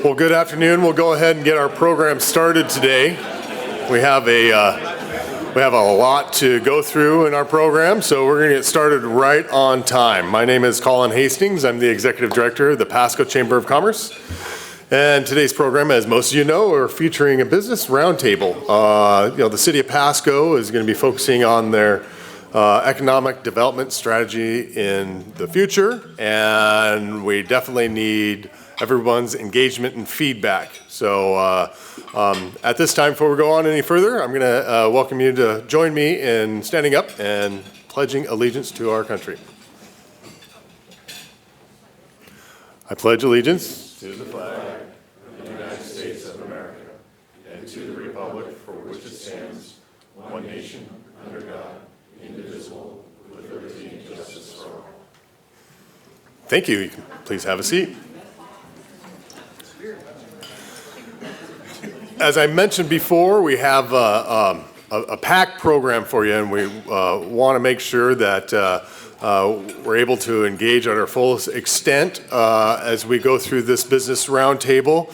Well, good afternoon. We'll go ahead and get our program started today. We have a lot to go through in our program, so we're going to get started right on time. My name is Colin Hastings. I'm the Executive Director of the Pasco Chamber of Commerce. And today's program, as most of you know, are featuring a business roundtable. The city of Pasco is going to be focusing on their economic development strategy in the future, and we definitely need everyone's engagement and feedback. So at this time, before we go on any further, I'm going to welcome you to join me in standing up and pledging allegiance to our country. I pledge allegiance to the flag of the United States of America and to the republic for which it stands, one nation, under God, indivisible, with liberty and justice for all. Thank you. You can please have a seat. As I mentioned before, we have a packed program for you, and we want to make sure that we're able to engage at our fullest extent as we go through this business roundtable.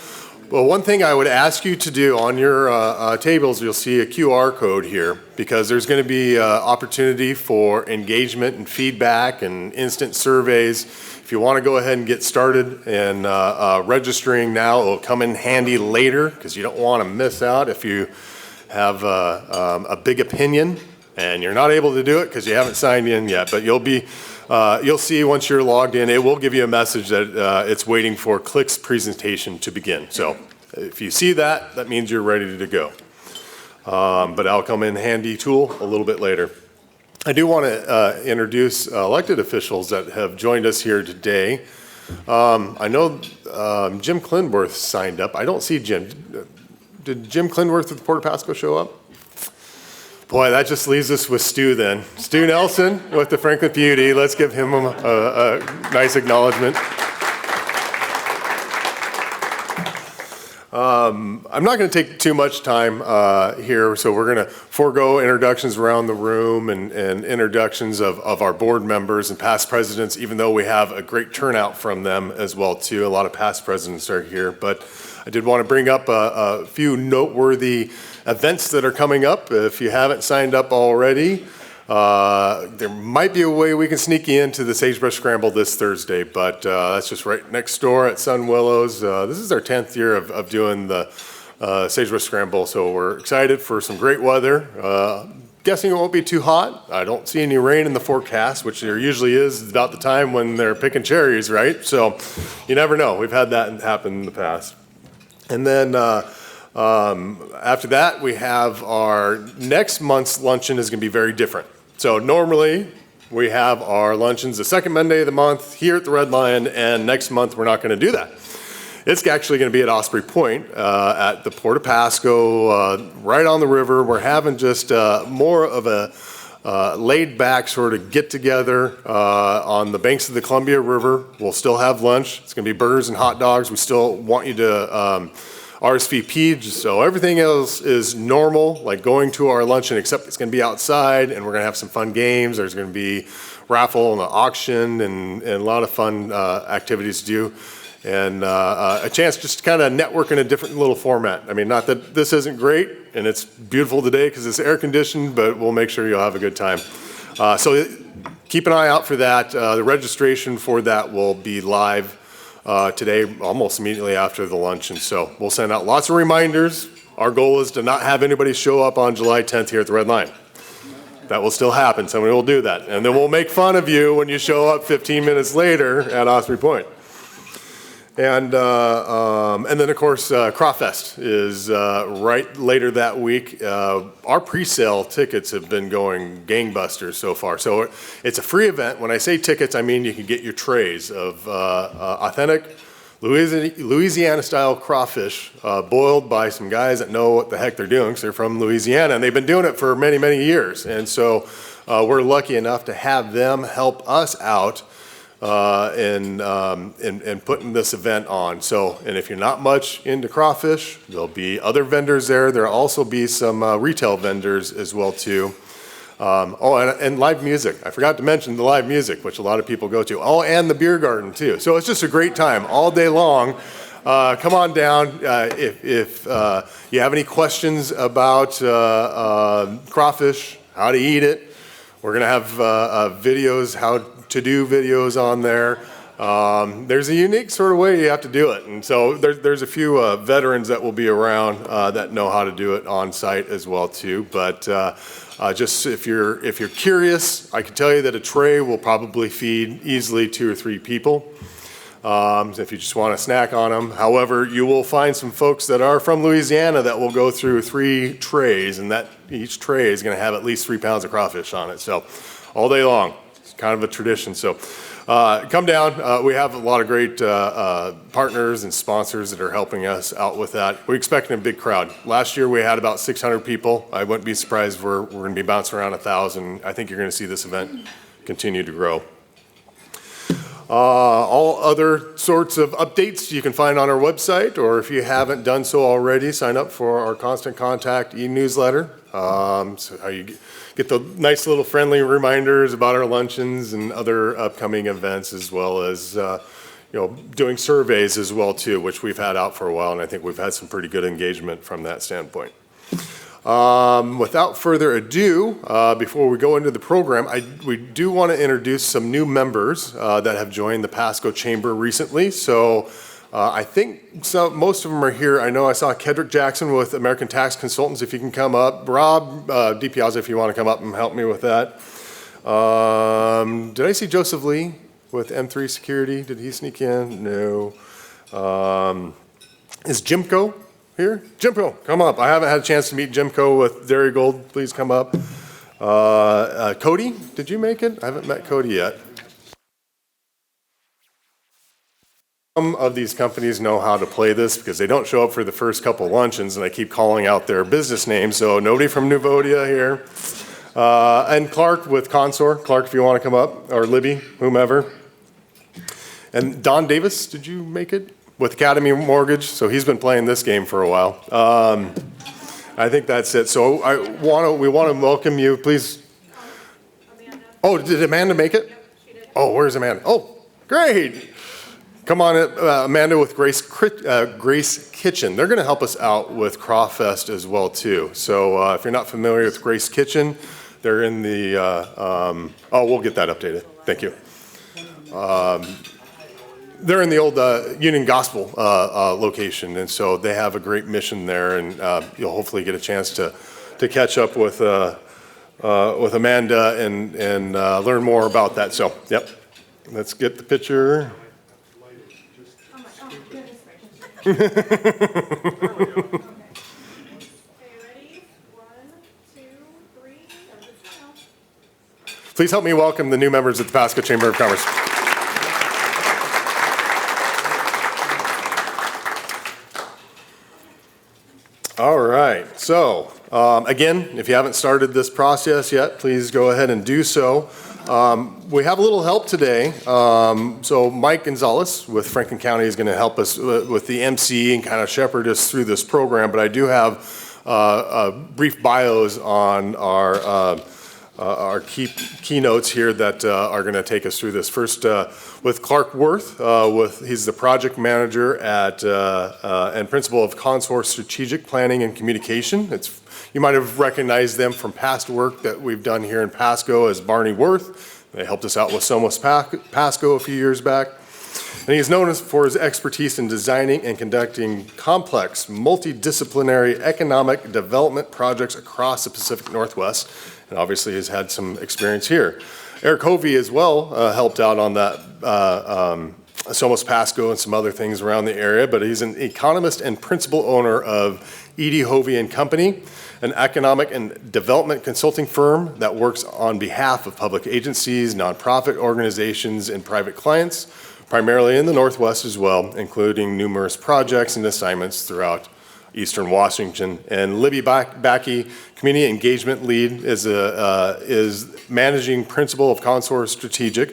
Well, one thing I would ask you to do on your tables, you'll see a QR code here, because there's going to be opportunity for engagement and feedback and instant surveys. If you want to go ahead and get started and registering now, it'll come in handy later, because you don't want to miss out if you have a big opinion and you're not able to do it because you haven't signed in yet. But you'll see once you're logged in, it will give you a message that it's waiting for Click's presentation to begin. So if you see that, that means you're ready to go. But I'll come in handy tool a little bit later. I do want to introduce elected officials that have joined us here today. I know Jim Clinworth signed up. I don't see Jim. Did Jim Clinworth of the Port of Pasco show up? Boy, that just leaves us with Stu then. Stu Nelson with the Franklin Beauty. Let's give him a nice acknowledgement. I'm not going to take too much time here, so we're going to forego introductions around the room and introductions of our board members and past presidents, even though we have a great turnout from them as well too. A lot of past presidents are here, but I did want to bring up a few noteworthy events that are coming up. If you haven't signed up already, there might be a way we can sneak you into the Sagebrush Scramble this Thursday, but that's just right next door at Sun Willows. This is our 10th year of doing the Sagebrush Scramble, so we're excited for some great weather. Guessing it won't be too hot. I don't see any rain in the forecast, which there usually is about the time when they're picking cherries, right? So you never know. We've had that happen in the past. And then after that, we have our next month's luncheon is going to be very different. So normally we have our luncheons the second Monday of the month here at the Red Lion, and next month we're not going to do that. It's actually going to be at Osprey Point at the Port of Pasco, right on the river. We're having just more of a laid-back sort of get-together on the banks of the Columbia River. We'll still have lunch. It's going to be burgers and hot dogs. We still want you to RSVP, so everything else is normal, like going to our luncheon, except it's going to be outside, and we're going to have some fun games. There's going to be raffle and an auction and a lot of fun activities to do, and a chance just to kind of network in a different little format. I mean, not that this isn't great, and it's beautiful today because it's air conditioned, but we'll make sure you'll have a good time. So keep an eye out for that. The registration for that will be live today, almost immediately after the luncheon. So we'll send out lots of reminders. Our goal is to not have anybody show up on July 10th here at the Red Lion. That will still happen. Somebody will do that. And then we'll make fun of you when you show up 15 minutes later at Osprey Point. And then, of course, Crawfest is right later that week. Our pre-sale tickets have been going gangbusters so far. So it's a free event. When I say tickets, I mean you can get your trays of authentic Louisiana-style crawfish boiled by some guys that know what the heck they're doing because they're from Louisiana, and they've been doing it for many, many years. And so we're lucky enough to have them help us out in putting this event on. So, and if you're not much into crawfish, there'll be other vendors there. There'll also be some retail vendors as well too. And live music. I forgot to mention the live music, which a lot of people go to. Oh, and the beer garden too. So it's just a great time all day long. come on down. If you have any questions about crawfish, how to eat it, we're going to have videos, how to do videos on there. There's a unique sort of way you have to do it. And so there's a few veterans that will be around that know how to do it on site as well too. But just if you're curious, I can tell you that a tray will probably feed easily 2 or 3 people. If you just want to snack on them. However, you will find some folks that are from Louisiana that will go through 3 trays, and that each tray is going to have at least 3 pounds of crawfish on it. So all day long, it's kind of a tradition. So come down. We have a lot of great partners and sponsors that are helping us out with that. We're expecting a big crowd. Last year we had about 600 people. I wouldn't be surprised if we're going to be bouncing around 1,000. I think you're going to see this event continue to grow. All other sorts of updates you can find on our website, or if you haven't done so already, sign up for our Constant Contact e-newsletter. So how you get the nice little friendly reminders about our luncheons and other upcoming events, as well as doing surveys as well too, which we've had out for a while, and I think we've had some pretty good engagement from that standpoint. Without further ado, before we go into the program, we do want to introduce some new members that have joined the Pasco Chamber recently. So I think most of them are here. I know I saw Kedrick Jackson with American Tax Consultants, if you can come up. Rob DiPiazza, if you want to come up and help me with that. Did I see Joseph Lee with M3 Security? Did he sneak in? No. Is Jimco here? Jimco, come up. I haven't had a chance to meet Jimco with Dairy Gold. Please come up. Cody, did you make it? I haven't met Cody yet. Some of these companies know how to play this because they don't show up for the first couple luncheons, and I keep calling out their business names. So nobody from Nuvodia here. And Clark with Consor. Clark, if you want to come up, or Libby, whomever. And Don Davis, did you make it? With Academy Mortgage, so he's been playing this game for a while. I think that's it. So we want to welcome you, please. Amanda. Oh, did Amanda make it? Yep, she did. Oh, where's Amanda? Oh, great. Come on, Amanda with Grace Kitchen. They're going to help us out with Crawfest as well too. So if you're not familiar with Grace Kitchen, they're in the. We'll get that updated. Thank you. They're in the old Union Gospel location, and so they have a great mission there, and you'll hopefully get a chance to catch up with Amanda and learn more about that. So, yep, let's get the picture. Okay, ready? 1, 2, 3. Please help me welcome the new members of the Pasco Chamber of Commerce. All right, so again, if you haven't started this process yet, please go ahead and do so. We have a little help today. So Mike Gonzalez with Franklin County is going to help us with the MC and kind of shepherd us through this program, but I do have brief bios on our keynotes here that are going to take us through this. First, with Clark Worth, he's the project manager at and principal of Consor Strategic Planning and Communication. You might have recognized them from past work that we've done here in Pasco as Barney Worth. They helped us out with Somos Pasco a few years back. And he's known for his expertise in designing and conducting complex, multidisciplinary economic development projects across the Pacific Northwest, and obviously has had some experience here. Eric Hovey as well helped out on that Somos Pasco and some other things around the area, but he's an economist and principal owner of E.D. Hovey and Company, an economic and development consulting firm that works on behalf of public agencies, nonprofit organizations, and private clients, primarily in the Northwest as well, including numerous projects and assignments throughout Eastern Washington. And Libby Backey, Community Engagement Lead, is managing principal of Consor Strategic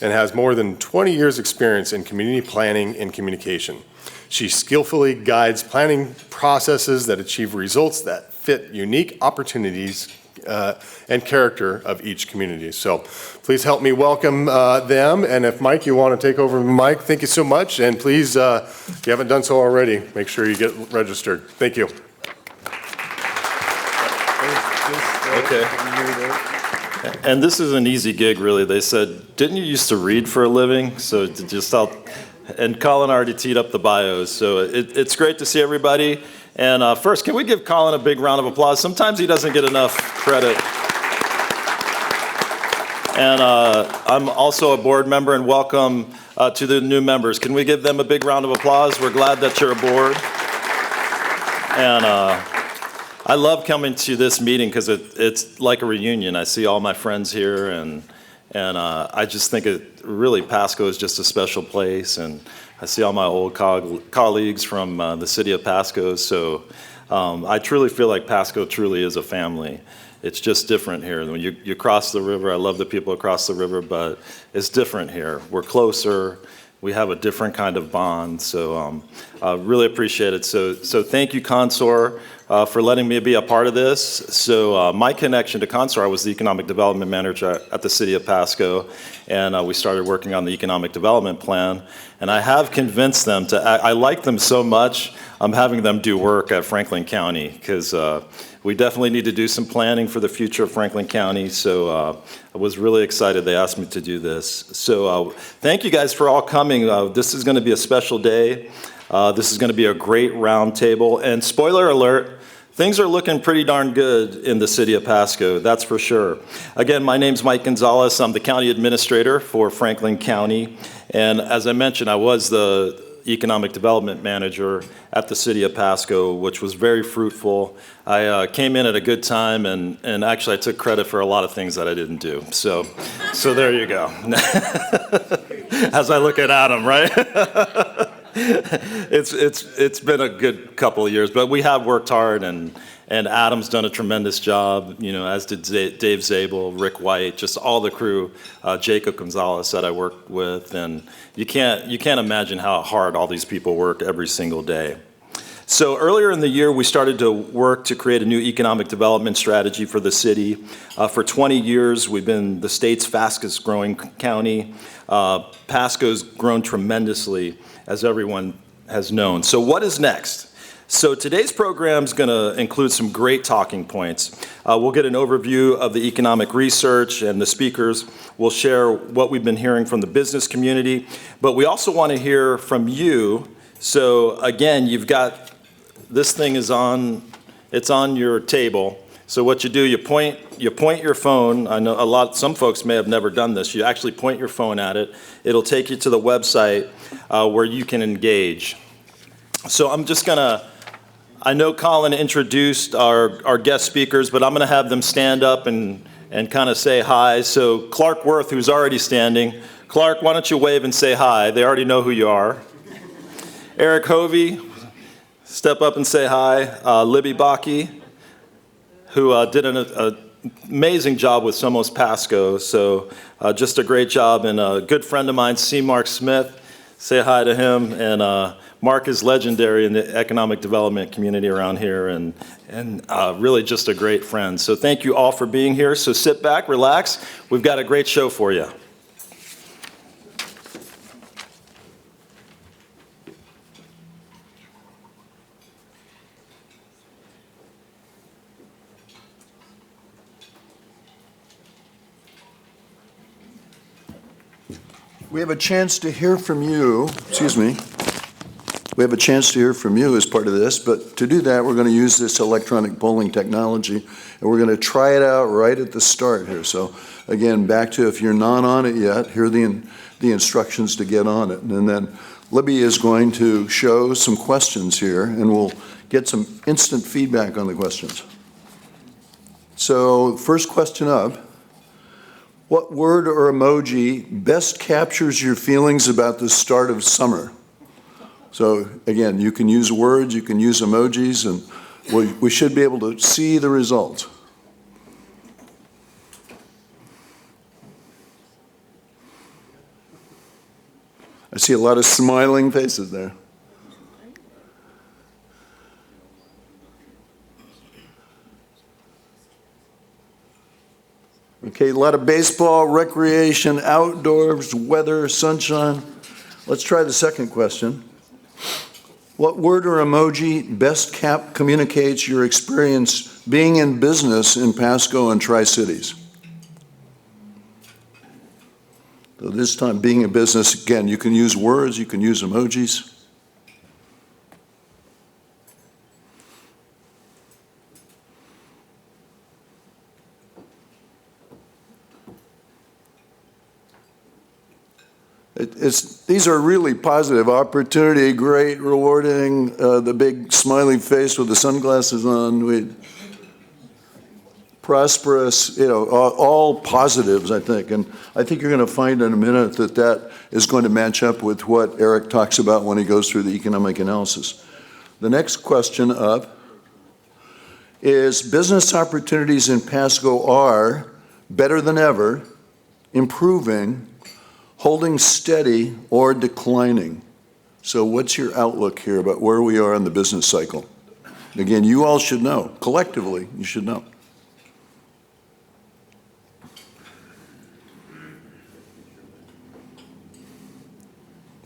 and has more than 20 years experience in community planning and communication. She skillfully guides planning processes that achieve results that fit unique opportunities and character of each community. So please help me welcome them. And if Mike, you want to take over the mic, thank you so much. And please, if you haven't done so already, make sure you get registered. Thank you. Okay. And this is an easy gig, really. They said, didn't you used to read for a living? So just and Colin already teed up the bios. So it's great to see everybody. And first, can we give Colin a big round of applause? Sometimes he doesn't get enough credit. And I'm also a board member, and welcome to the new members. Can we give them a big round of applause? We're glad that you're aboard. And I love coming to this meeting because it's like a reunion. I see all my friends here, and I just think really Pasco is just a special place, and I see all my old colleagues from the city of Pasco. So I truly feel like Pasco truly is a family. It's just different here. When you cross the river, I love the people across the river, but it's different here. We're closer. We have a different kind of bond. So I really appreciate it. So thank you, Consor, for letting me be a part of this. So my connection to Consor, I was the economic development manager at the city of Pasco, and we started working on the economic development plan. And I have convinced them I like them so much, I'm having them do work at Franklin County, because we definitely need to do some planning for the future of Franklin County. So I was really excited they asked me to do this. So thank you guys for all coming. This is going to be a special day. This is going to be a great roundtable. And spoiler alert, things are looking pretty darn good in the city of Pasco, that's for sure. Again, my name's Mike Gonzalez. I'm the county administrator for Franklin County. And as I mentioned, I was the economic development manager at the city of Pasco, which was very fruitful. I came in at a good time, and actually I took credit for a lot of things that I didn't do. So there you go. As I look at Adam, right? It's been a good couple of years, but we have worked hard, and Adam's done a tremendous job, as did Dave Zabel, Rick White, just all the crew, Jacob Gonzalez that I worked with, and you can't imagine how hard all these people work every single day. So earlier in the year, we started to work to create a new economic development strategy for the city. For 20 years, we've been the state's fastest growing county. Pasco's grown tremendously, as everyone has known. So what is next? So today's program is going to include some great talking points. We'll get an overview of the economic research, and the speakers will share what we've been hearing from the business community. But we also want to hear from you. So again, you've got, this thing is on, it's on your table. So what you do, you point your phone. I know some folks may have never done this. You actually point your phone at it. It'll take you to the website where you can engage. So I'm just gonna, I know Colin introduced our guest speakers, but I'm gonna have them stand up and kind of say hi. So Clark Worth, who's already standing. Clark, why don't you wave and say hi? They already know who you are. Eric Hovey, step up and say hi. Libby Bakke, who did an amazing job with Somos Pasco. So just a great job. And a good friend of mine, C. Mark Smith, say hi to him. And Mark is legendary in the economic development community around here, and really just a great friend. So thank you all for being here. So sit back, relax. We've got a great show for you. We have a chance to hear from you, We have a chance to hear from you as part of this, but to do that, we're going to use this electronic polling technology, and we're going to try it out right at the start here. So again, back to if you're not on it yet, here are the instructions to get on it. And then Libby is going to show some questions here, and we'll get some instant feedback on the questions. So first question up. What word or emoji best captures your feelings about the start of summer? So again, you can use words, you can use emojis, and we should be able to see the results. I see a lot of smiling faces there. Okay, a lot of baseball, recreation, outdoors, weather, sunshine. Let's try the second question. What word or emoji best communicates your experience being in business in Pasco and Tri-Cities? So this time, being in business, again, you can use words, you can use emojis. These are really positive. Opportunity, great, rewarding, the big smiley face with the sunglasses on, prosperous, all positives, I think. And I think you're going to find in a minute that that is going to match up with what Eric talks about when he goes through the economic analysis. The next question up is business opportunities in Pasco are better than ever, improving, holding steady, or declining. So what's your outlook here about where we are in the business cycle? Again, you all should know. Collectively, you should know.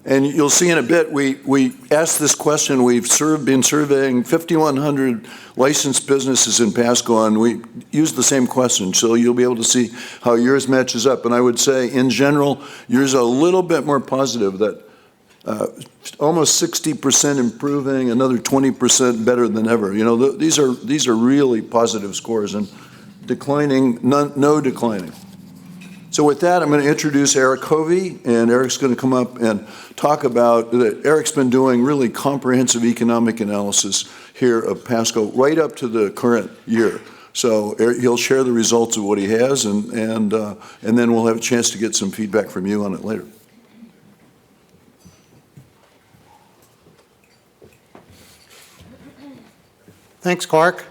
And you'll see in a bit, we asked this question. We've been surveying 5,100 licensed businesses in Pasco, and we used the same question. So you'll be able to see how yours matches up. And I would say, in general, yours are a little bit more positive, that almost 60% improving, another 20% better than ever. These are really positive scores, and declining, no declining. So with that, I'm going to introduce Eric Hovey, and Eric's going to come up and talk about that. Eric's been doing really comprehensive economic analysis here of Pasco right up to the current year. So he'll share the results of what he has, and then we'll have a chance to get some feedback from you on it later. Thanks, Clark.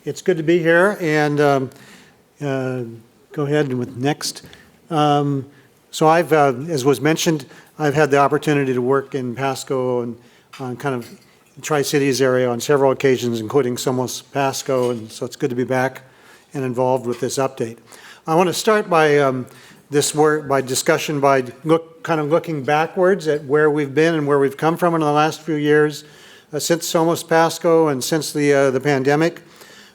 It's good to be here, and go ahead with next. So I've, as was mentioned, I've had the opportunity to work in Pasco and on kind of Tri-Cities area on several occasions, including Somos Pasco, and so it's good to be back and involved with this update. I want to start by discussion by looking backwards at where we've been and where we've come from in the last few years since Somos Pasco and since the pandemic.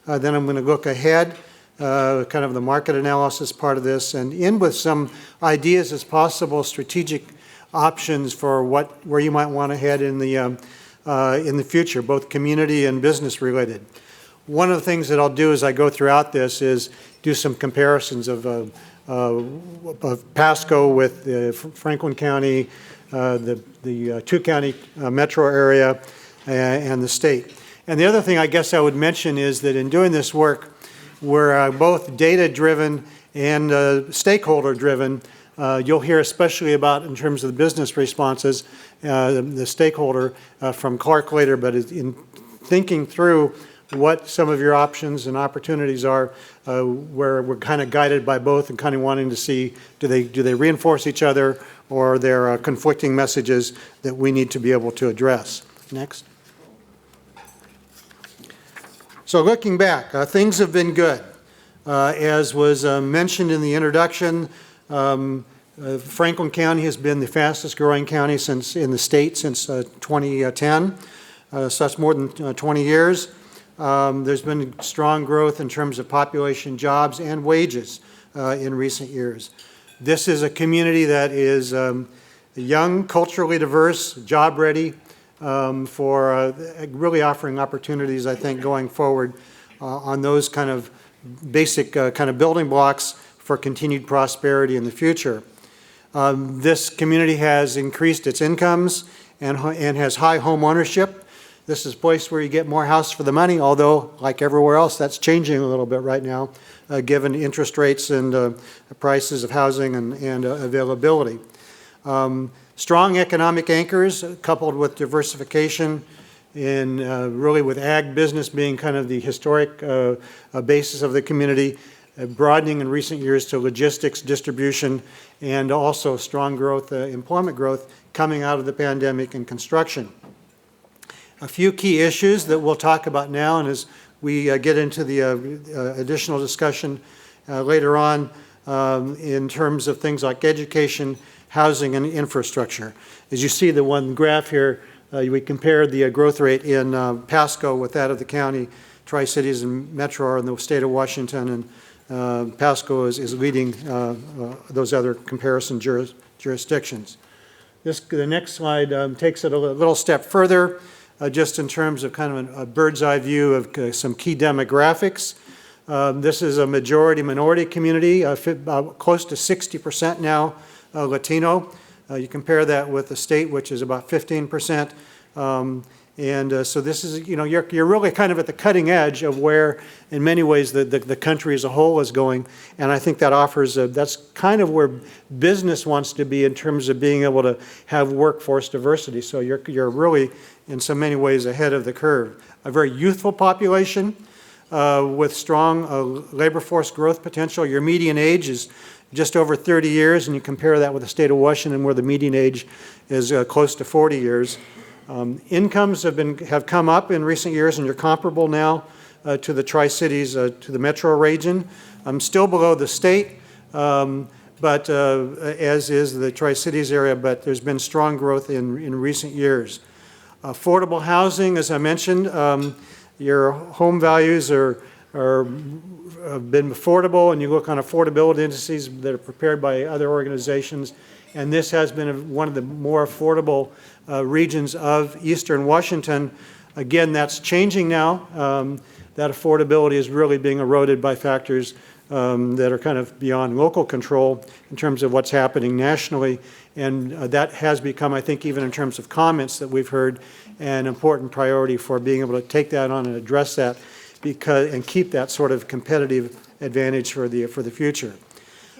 Then I'm going to look ahead, kind of the market analysis part of this, and end with some ideas as possible strategic options for where you might want to head in the future, both community and business related. One of the things that I'll do as I go throughout this is do some comparisons of Pasco with Franklin County, the two-county metro area, and the state. And the other thing I guess I would mention is that in doing this work, we're both data-driven and stakeholder-driven. You'll hear especially about, in terms of the business responses, the stakeholder from Clark later, but in thinking through what some of your options and opportunities are, where we're kind of guided by both and kind of wanting to see, do they reinforce each other, or are there conflicting messages that we need to be able to address. Next. So looking back, things have been good. As was mentioned in the introduction, Franklin County has been the fastest growing county in the state since 2010. So that's more than 20 years. There's been strong growth in terms of population, jobs, and wages in recent years. This is a community that is young, culturally diverse, job ready, for really offering opportunities, I think, going forward on those kind of basic kind of building blocks for continued prosperity in the future. This community has increased its incomes and has high home ownership. This is a place where you get more house for the money, although, like everywhere else, that's changing a little bit right now, given interest rates and prices of housing and availability. Strong economic anchors coupled with diversification and really with ag business being kind of the historic basis of the community, broadening in recent years to logistics, distribution, and also strong growth, employment growth coming out of the pandemic and construction. A few key issues that we'll talk about now, and as we get into the additional discussion later on in terms of things like education, housing, and infrastructure. As you see the one graph here, we compared the growth rate in Pasco with that of the county, Tri-Cities and Metro are in the state of Washington, and Pasco is leading those other comparison jurisdictions. The next slide takes it a little step further, just in terms of kind of a bird's eye view of some key demographics. This is a majority-minority community, close to 60% now Latino. You compare that with the state, which is about 15%. So this is, you know, you're really kind of at the cutting edge of where, in many ways, the country as a whole is going. And I think that offers, that's kind of where business wants to be in terms of being able to have workforce diversity. So you're really, in so many ways, ahead of the curve. A very youthful population with strong labor force growth potential. Your median age is just over 30 years, and you compare that with the state of Washington, where the median age is close to 40 years. Incomes have come up in recent years, and you're comparable now to the Tri-Cities, to the metro region. Still below the state, but as is the Tri-Cities area, but there's been strong growth in recent years. Affordable housing, as I mentioned, your home values have been affordable, and you look on affordability indices that are prepared by other organizations, and this has been one of the more affordable regions of eastern Washington. Again, that's changing now. That affordability is really being eroded by factors that are kind of beyond local control in terms of what's happening nationally, and that has become, I think, even in terms of comments that we've heard, an important priority for being able to take that on and address that and keep that sort of competitive advantage for the future.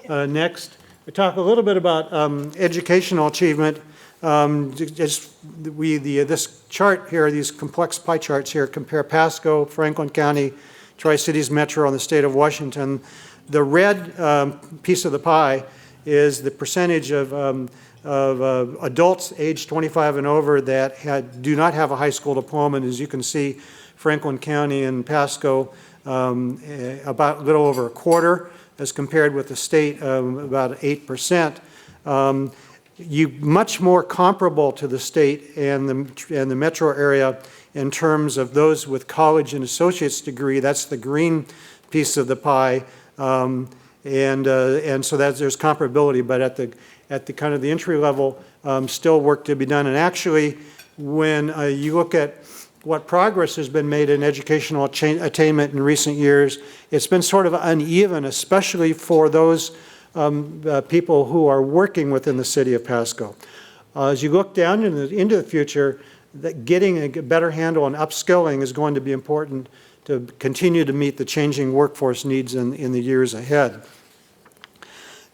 Next, we talk a little bit about educational achievement. This chart here, these complex pie charts here, compare Pasco, Franklin County, Tri-Cities Metro, and the state of Washington. The red piece of the pie is the percentage of adults aged 25 and over that do not have a high school diploma. And as you can see, Franklin County and Pasco, about a little over a quarter, as compared with the state, about 8%. Much more comparable to the state and the metro area in terms of those with college and associate's degree. That's the green piece of the pie, and so there's comparability. But at the kind of the entry level, still work to be done. And actually, when you look at what progress has been made in educational attainment in recent years, it's been sort of uneven, especially for those people who are working within the city of Pasco. As you look down into the future, that getting a better handle on upskilling is going to be important to continue to meet the changing workforce needs in the years ahead.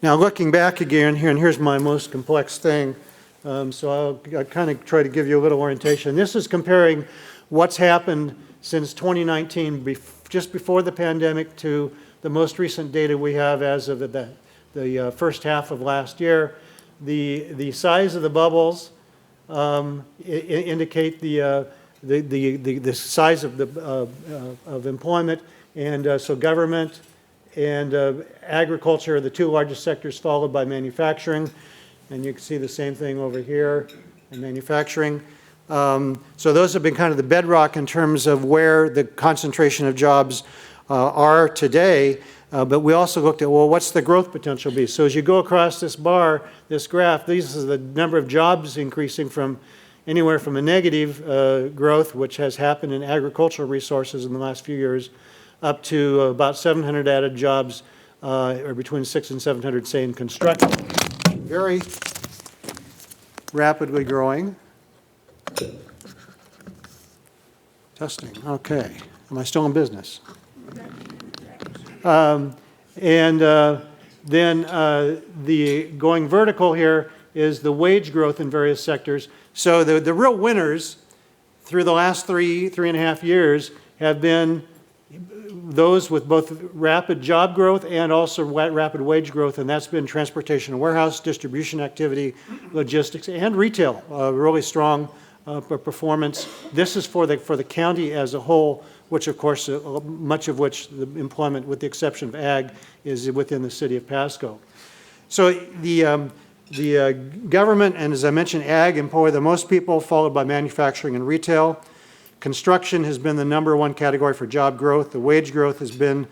Now, looking back again here, and here's my most complex thing, so I'll kind of try to give you a little orientation. This is comparing what's happened since 2019, just before the pandemic, to the most recent data we have as of the first half of last year. The size of the bubbles indicate the size of employment, and so government and agriculture are the two largest sectors, followed by manufacturing, and you can see the same thing over here in manufacturing. So those have been kind of the bedrock in terms of where the concentration of jobs are today. But we also looked at, well, what's the growth potential be? So as you go across this bar, this graph, this is the number of jobs increasing from anywhere from a negative growth, which has happened in agricultural resources in the last few years, up to about 700 added jobs, or between 600 and 700, say, in construction. Very rapidly growing. Testing, okay. Am I still in business? Then the going vertical here is the wage growth in various sectors. So the real winners through the last three and a half years have been those with both rapid job growth and also rapid wage growth, and that's been transportation and warehouse, distribution activity, logistics, and retail. Really strong performance. This is for the county as a whole, which of course, much of which the employment, with the exception of ag, is within the city of Pasco. So the government, and as I mentioned, ag employ the most people, followed by manufacturing and retail. Construction has been the #1 category for job growth. The wage growth has been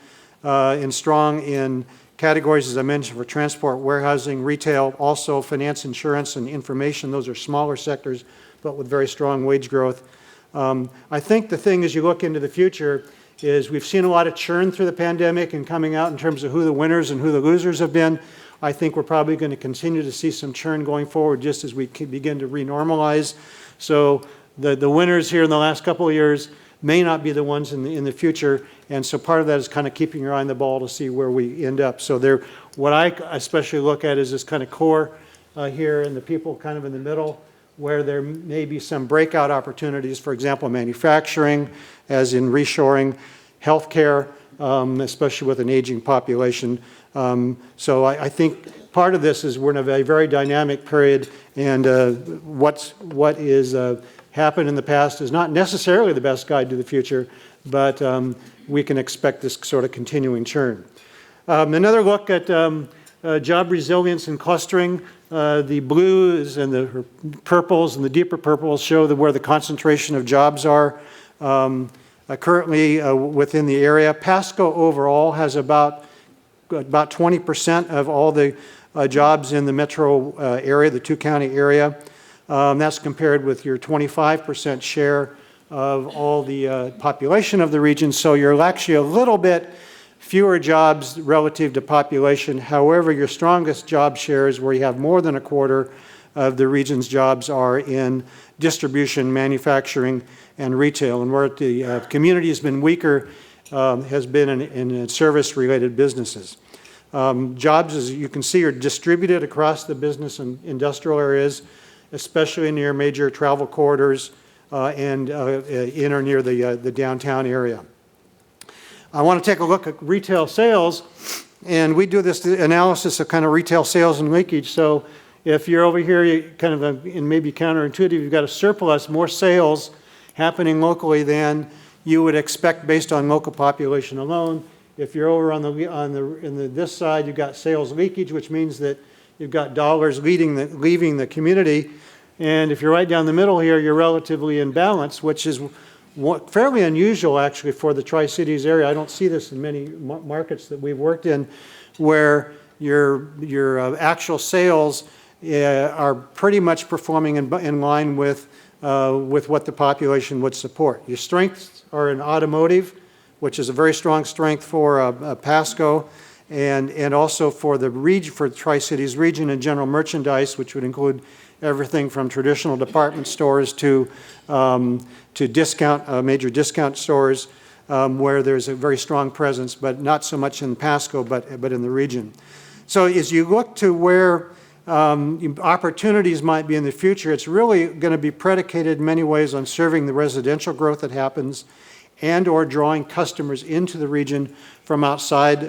strong in categories, as I mentioned, for transport, warehousing, retail, also finance, insurance, and information. Those are smaller sectors, but with very strong wage growth. I think the thing as you look into the future is we've seen a lot of churn through the pandemic and coming out in terms of who the winners and who the losers have been. I think we're probably going to continue to see some churn going forward just as we begin to renormalize. So the winners here in the last couple of years may not be the ones in the future, and so part of that is kind of keeping your eye on the ball to see where we end up. So what I especially look at is this kind of core here and the people kind of in the middle, where there may be some breakout opportunities, for example, manufacturing, as in reshoring, healthcare, especially with an aging population. So I think part of this is we're in a very dynamic period, and what is happened in the past is not necessarily the best guide to the future, but we can expect this sort of continuing churn. Another look at job resilience and clustering. The blues and the purples and the deeper purples show where the concentration of jobs are currently within the area. Pasco overall has about 20% of all the jobs in the metro area, the two-county area. That's compared with your 25% share of all the population of the region. So you're actually a little bit fewer jobs relative to population. However, your strongest job shares, where you have more than a quarter of the region's jobs, are in distribution, manufacturing, and retail. And where the community has been weaker has been in service-related businesses. Jobs, as you can see, are distributed across the business and industrial areas, especially near major travel corridors and in or near the downtown area. I want to take a look at retail sales, and we do this analysis of kind of retail sales and leakage. So if you're over here, you kind of, and maybe counterintuitive, you've got a surplus, more sales happening locally than you would expect based on local population alone. If you're over on this side, you've got sales leakage, which means that you've got dollars leaving the community. And if you're right down the middle here, you're relatively in balance, which is fairly unusual actually for the Tri-Cities area. I don't see this in many markets that we've worked in, where your actual sales are pretty much performing in line with what the population would support. Your strengths are in automotive, which is a very strong strength for Pasco, and also for the region, for the Tri-Cities region, and general merchandise, which would include everything from traditional department stores to major discount stores, where there's a very strong presence, but not so much in Pasco, but in the region. So as you look to where opportunities might be in the future, it's really going to be predicated in many ways on serving the residential growth that happens and or drawing customers into the region from outside,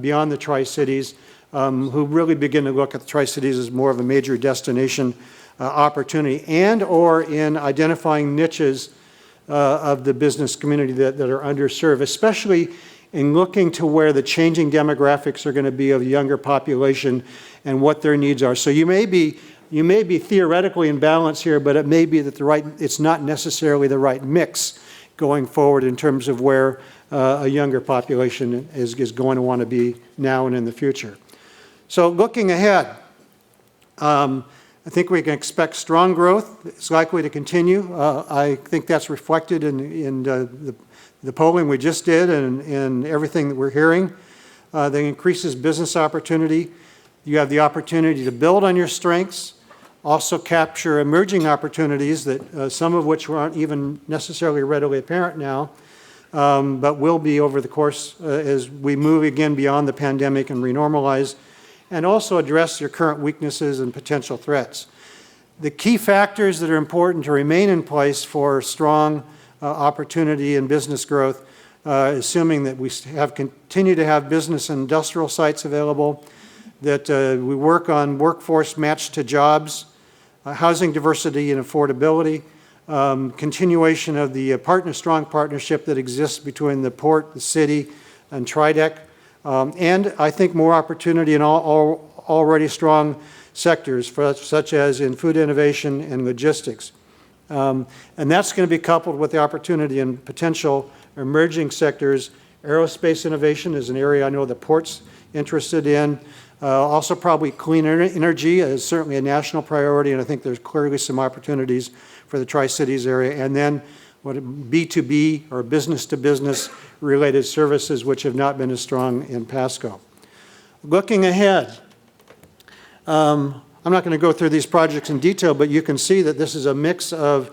beyond the Tri-Cities, who really begin to look at the Tri-Cities as more of a major destination opportunity, and or in identifying niches of the business community that are underserved, especially in looking to where the changing demographics are going to be of the younger population and what their needs are. So you may be theoretically in balance here, but it may be that it's not necessarily the right mix going forward in terms of where a younger population is going to want to be now and in the future. So looking ahead, I think we can expect strong growth. It's likely to continue. I think that's reflected in the polling we just did and everything that we're hearing. That increases business opportunity. You have the opportunity to build on your strengths, also capture emerging opportunities that some of which aren't even necessarily readily apparent now, but will be over the course as we move again beyond the pandemic and renormalize, and also address your current weaknesses and potential threats. The key factors that are important to remain in place for strong opportunity and business growth, assuming that we continue to have business and industrial sites available, that we work on workforce matched to jobs, housing diversity and affordability, continuation of the strong partnership that exists between the port, the city, and TRIDEC, and I think more opportunity in all already strong sectors, such as in food innovation and logistics. And that's going to be coupled with the opportunity in potential emerging sectors. Aerospace innovation is an area I know the port's interested in. Also probably clean energy is certainly a national priority, and I think there's clearly some opportunities for the Tri-Cities area. And then what B2B or business-to-business related services, which have not been as strong in Pasco. Looking ahead, I'm not going to go through these projects in detail, but you can see that this is a mix of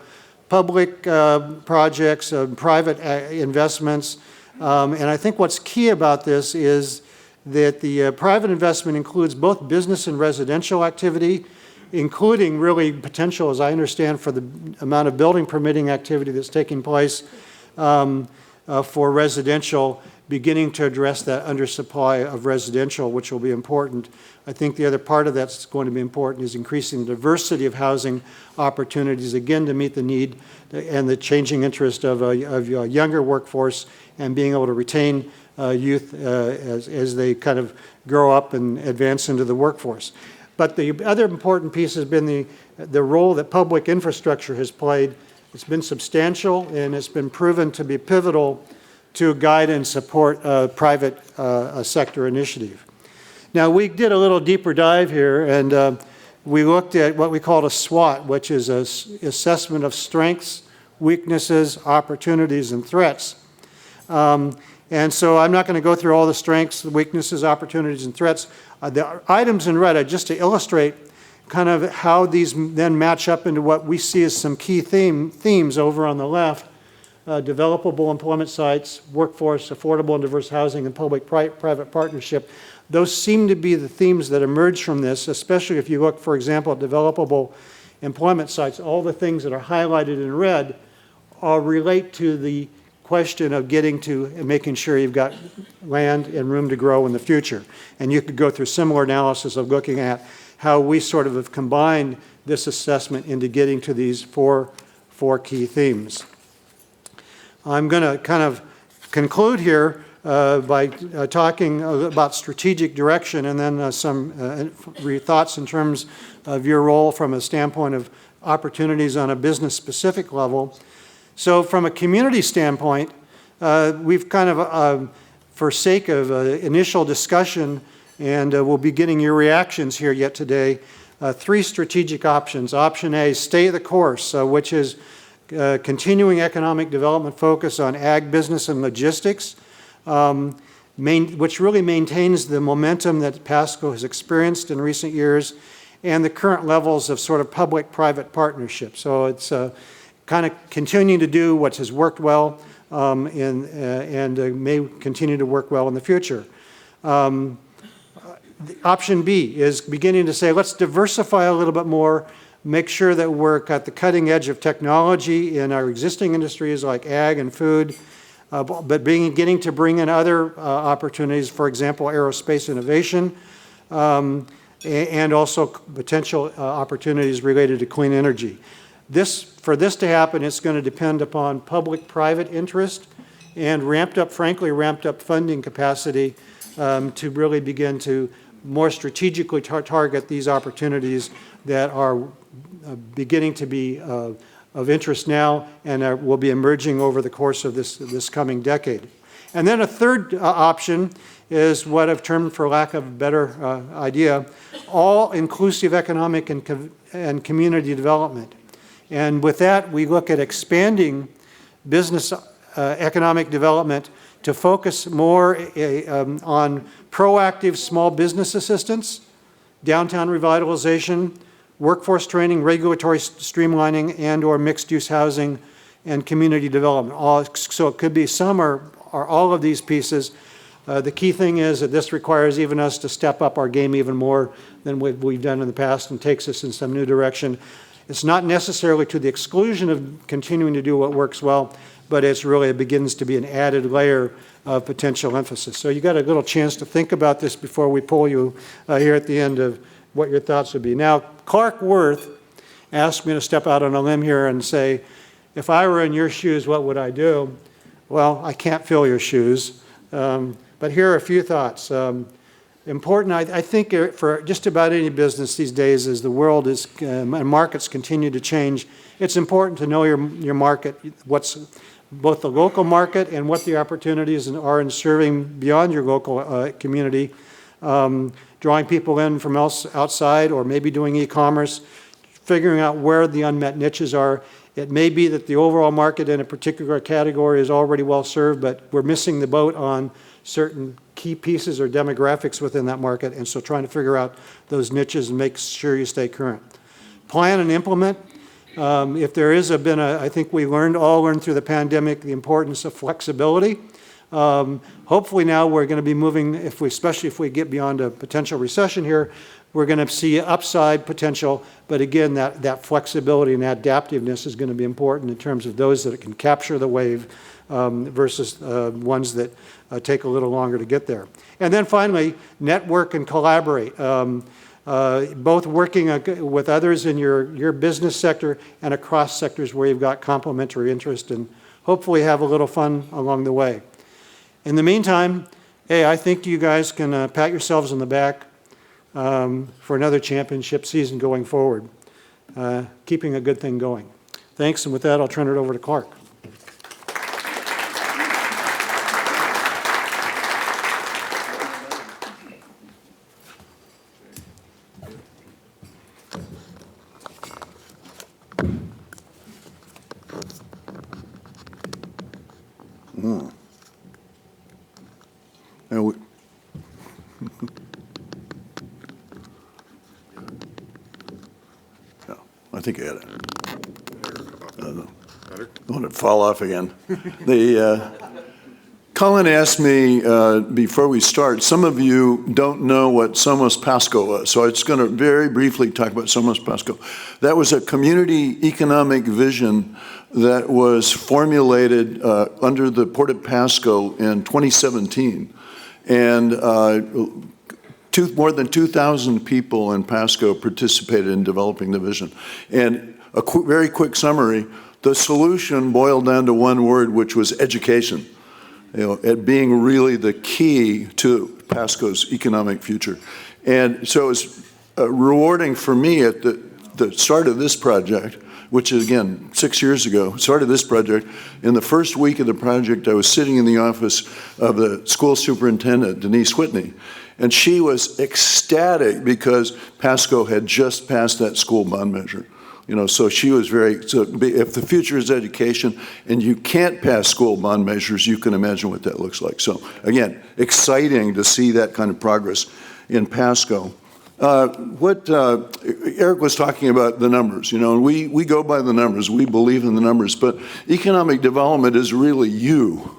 public projects, private investments, and I think what's key about this is that the private investment includes both business and residential activity, including really potential, as I understand, for the amount of building permitting activity that's taking place for residential, beginning to address that undersupply of residential, which will be important. I think the other part of that's going to be important is increasing the diversity of housing opportunities, again, to meet the need and the changing interest of a younger workforce and being able to retain youth as they kind of grow up and advance into the workforce. But the other important piece has been the role that public infrastructure has played. It's been substantial, and it's been proven to be pivotal to guide and support private sector initiative. Now, we did a little deeper dive here, and we looked at what we called a SWOT, which is an assessment of strengths, weaknesses, opportunities, and threats. And so I'm not going to go through all the strengths, the weaknesses, opportunities, and threats. The items in red are just to illustrate kind of how these then match up into what we see as some key themes over on the left. Developable employment sites, workforce, affordable and diverse housing, and public-private partnership. Those seem to be the themes that emerge from this, especially if you look, for example, at developable employment sites. All the things that are highlighted in red relate to the question of getting to and making sure you've got land and room to grow in the future. And you could go through similar analysis of looking at how we sort of have combined this assessment into getting to these four key themes. I'm going to kind of conclude here by talking about strategic direction and then some thoughts in terms of your role from a standpoint of opportunities on a business-specific level. So from a community standpoint, we've kind of, for sake of initial discussion, and we'll be getting your reactions here yet today, 3 strategic options. Option A, stay the course, which is continuing economic development focus on ag, business, and logistics, which really maintains the momentum that Pasco has experienced in recent years and the current levels of sort of public-private partnership. So it's kind of continuing to do what has worked well and may continue to work well in the future. Option B is beginning to say, let's diversify a little bit more, make sure that we're at the cutting edge of technology in our existing industries like ag and food, but getting to bring in other opportunities, for example, aerospace innovation, and also potential opportunities related to clean energy. For this to happen, it's going to depend upon public-private interest and frankly ramped up funding capacity to really begin to more strategically target these opportunities that are beginning to be of interest now and will be emerging over the course of this coming decade. And then a third option is what I've termed, for lack of a better idea, all-inclusive economic and community development. And with that, we look at expanding business economic development to focus more on proactive small business assistance, downtown revitalization, workforce training, regulatory streamlining, and/or mixed-use housing and community development. So it could be some or all of these pieces. The key thing is that this requires even us to step up our game even more than we've done in the past and takes us in some new direction. It's not necessarily to the exclusion of continuing to do what works well, but it begins to be an added layer of potential emphasis. So you got a little chance to think about this before we poll you here at the end of what your thoughts would be. Now, Clark Worth asked me to step out on a limb here and say, if I were in your shoes, what would I do? Well, I can't fill your shoes, but here are a few thoughts. Important, I think, for just about any business these days, as the world is and markets continue to change, it's important to know your market, what's both the local market and what the opportunities are in serving beyond your local community, drawing people in from outside or maybe doing e-commerce, figuring out where the unmet niches are. It may be that the overall market in a particular category is already well served, but we're missing the boat on certain key pieces or demographics within that market, and so trying to figure out those niches and make sure you stay current. Plan and implement. If there is I think we all learned through the pandemic the importance of flexibility. Hopefully now we're going to be moving, especially if we get beyond a potential recession here, we're going to see upside potential, but again, that flexibility and adaptiveness is going to be important in terms of those that can capture the wave versus ones that take a little longer to get there. And then finally, network and collaborate. Both working with others in your business sector and across sectors where you've got complementary interest, and hopefully have a little fun along the way. In the meantime, hey, I think you guys can pat yourselves on the back for another championship season going forward, keeping a good thing going. Thanks, and with that, I'll turn it over to Clark. I think I had it. I want to fall off again. Colin asked me before we start, some of you don't know what Somos Pasco was, so I'm just going to very briefly talk about Somos Pasco. That was a community economic vision that was formulated under the Port of Pasco in 2017. And more than 2,000 people in Pasco participated in developing the vision. And a very quick summary, the solution boiled down to one word, which was education. It being really the key to Pasco's economic future. And so it was rewarding for me at the start of this project, which is, again, 6 years ago, started this project. In the first week of the project, I was sitting in the office of the school superintendent, Denise Whitney, and she was ecstatic because Pasco had just passed that school bond measure. So she was if the future is education and you can't pass school bond measures, you can imagine what that looks like. So again, exciting to see that kind of progress in Pasco. What Eric was talking about, the numbers, and we go by the numbers, we believe in the numbers, but economic development is really you.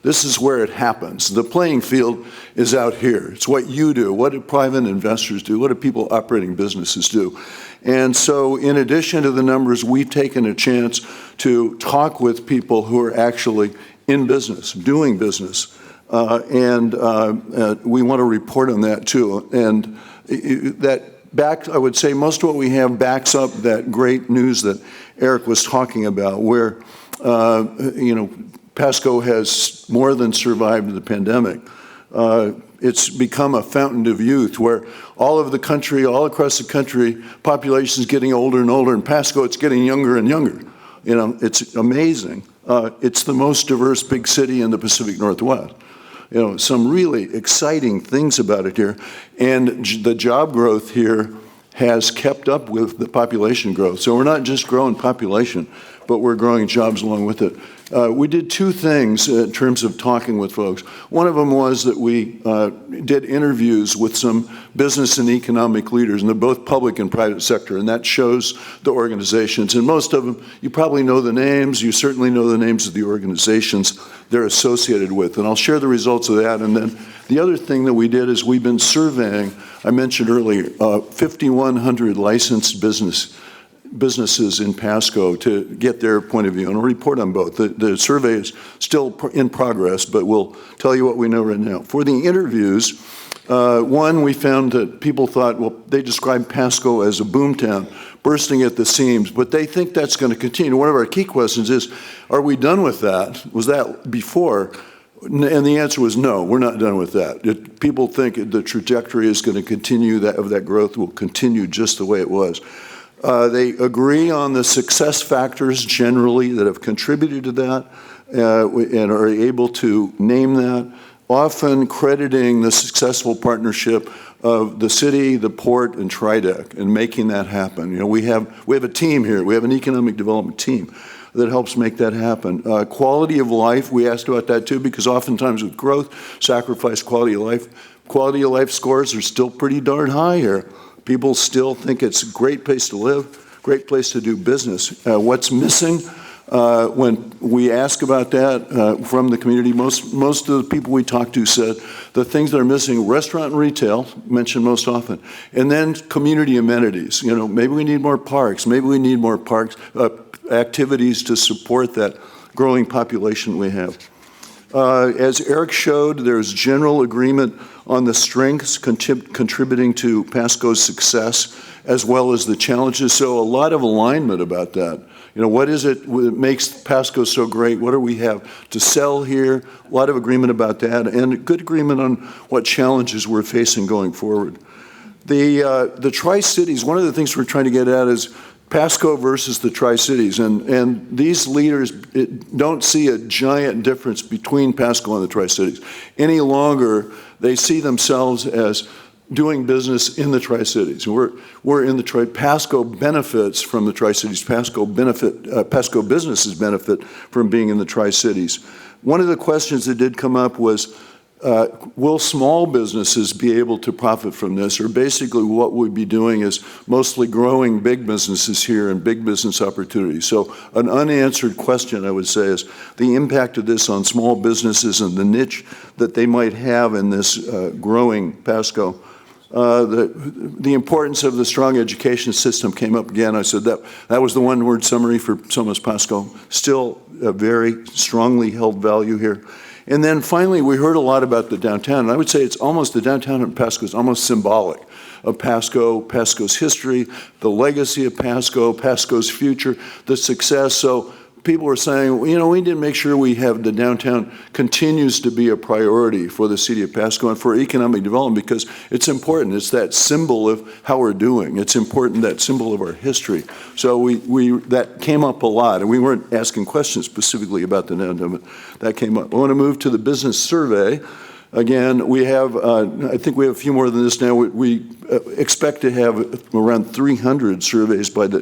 This is where it happens. The playing field is out here. It's what you do. What do private investors do? What do people operating businesses do? And so in addition to the numbers, we've taken a chance to talk with people who are actually in business, doing business. And we want to report on that too. And I would say most of what we have backs up that great news that Eric was talking about, where, Pasco has more than survived the pandemic. It's become a fountain of youth where all across the country, population is getting older and older. In Pasco, it's getting younger and younger. It's amazing. It's the most diverse big city in the Pacific Northwest. Some really exciting things about it here. And the job growth here has kept up with the population growth. So we're not just growing population, but we're growing jobs along with it. We did two things in terms of talking with folks. One of them was that we did interviews with some business and economic leaders, and they're both public and private sector, and that shows the organizations. And most of them, you probably know the names, you certainly know the names of the organizations they're associated with. And I'll share the results of that. And then the other thing that we did is we've been surveying, I mentioned earlier, 5,100 licensed businesses in Pasco to get their point of view, and I'll report on both. The survey is still in progress, but we'll tell you what we know right now. For the interviews, One, we found that people thought, well, they described Pasco as a boomtown, bursting at the seams, but they think that's going to continue. One of our key questions is, are we done with that? Was that before? And the answer was no, we're not done with that. People think the trajectory is going to continue, that growth will continue just the way it was. They agree on the success factors generally that have contributed to that and are able to name that, often crediting the successful partnership of the city, the port, and TRIDEC in making that happen. You know, we have a team here. We have an economic development team that helps make that happen. Quality of life, we asked about that too, because oftentimes with growth, sacrifice quality of life. Quality of life scores are still pretty darn high here. People still think it's a great place to live, great place to do business. What's missing? When we ask about that from the community, most of the people we talked to said the things that are missing, restaurant and retail, mentioned most often, and then community amenities. You know, maybe we need more parks, maybe we need more parks, activities to support that growing population we have. As Eric showed, there's general agreement on the strengths contributing to Pasco's success, as well as the challenges, so a lot of alignment about that. You know, what is it that makes Pasco so great? What do we have to sell here? A lot of agreement about that, and good agreement on what challenges we're facing going forward. The Tri-Cities, one of the things we're trying to get at is Pasco versus the Tri-Cities, and these leaders don't see a giant difference between Pasco and the Tri-Cities. Any longer, they see themselves as doing business in the Tri-Cities. We're in the Pasco benefits from the Tri-Cities. Pasco businesses benefit from being in the Tri-Cities. One of the questions that did come up was, will small businesses be able to profit from this? Or basically what we'd be doing is mostly growing big businesses here and big business opportunities. So an unanswered question, I would say, is the impact of this on small businesses and the niche that they might have in this growing Pasco. The importance of the strong education system came up again. I said that was the one-word summary for Somos Pasco. Still a very strongly held value here. And then finally, we heard a lot about the downtown. And I would say it's almost, the downtown in Pasco is almost symbolic of Pasco, Pasco's history, the legacy of Pasco, Pasco's future, the success. So people were saying, you know, we need to make sure we have the downtown continues to be a priority for the city of Pasco and for economic development, because it's important. It's that symbol of how we're doing. It's important, that symbol of our history. So that came up a lot, and we weren't asking questions specifically about the downtown, but that came up. I want to move to the business survey. Again, we have, I think we have a few more than this now. We expect to have around 300 surveys by the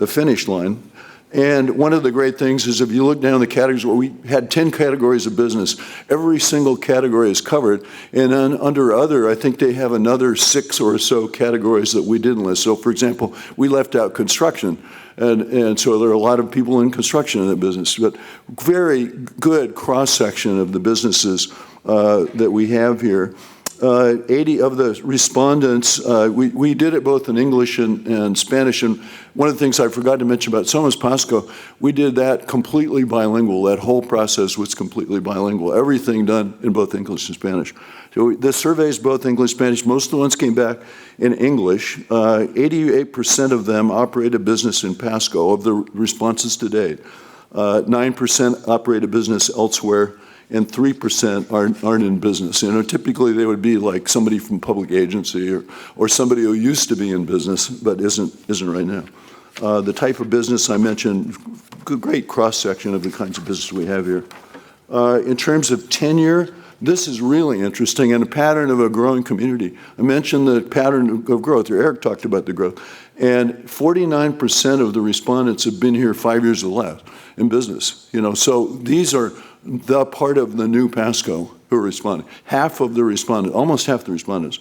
finish line. And one of the great things is if you look down the categories, where we had 10 categories of business, every single category is covered. And then under other, I think they have another 6 or so categories that we didn't list. So for example, we left out construction. And so there are a lot of people in construction in the business, but very good cross-section of the businesses that we have here. 80 of the respondents, we did it both in English and Spanish, and one of the things I forgot to mention about Somos Pasco, we did that completely bilingual. That whole process was completely bilingual. Everything done in both English and Spanish. So the survey is both English and Spanish. Most of the ones came back in English. 88% of them operate a business in Pasco, of the responses to date. 9% operate a business elsewhere, and 3% aren't in business. You know, typically they would be like somebody from public agency or somebody who used to be in business but isn't right now. The type of business I mentioned, great cross-section of the kinds of business we have here. In terms of tenure, this is really interesting and a pattern of a growing community. I mentioned the pattern of growth, or Eric talked about the growth, and 49% of the respondents have been here 5 years or less in business. You know, so these are the part of the new Pasco who are responding. Half of the respondents, almost half the respondents.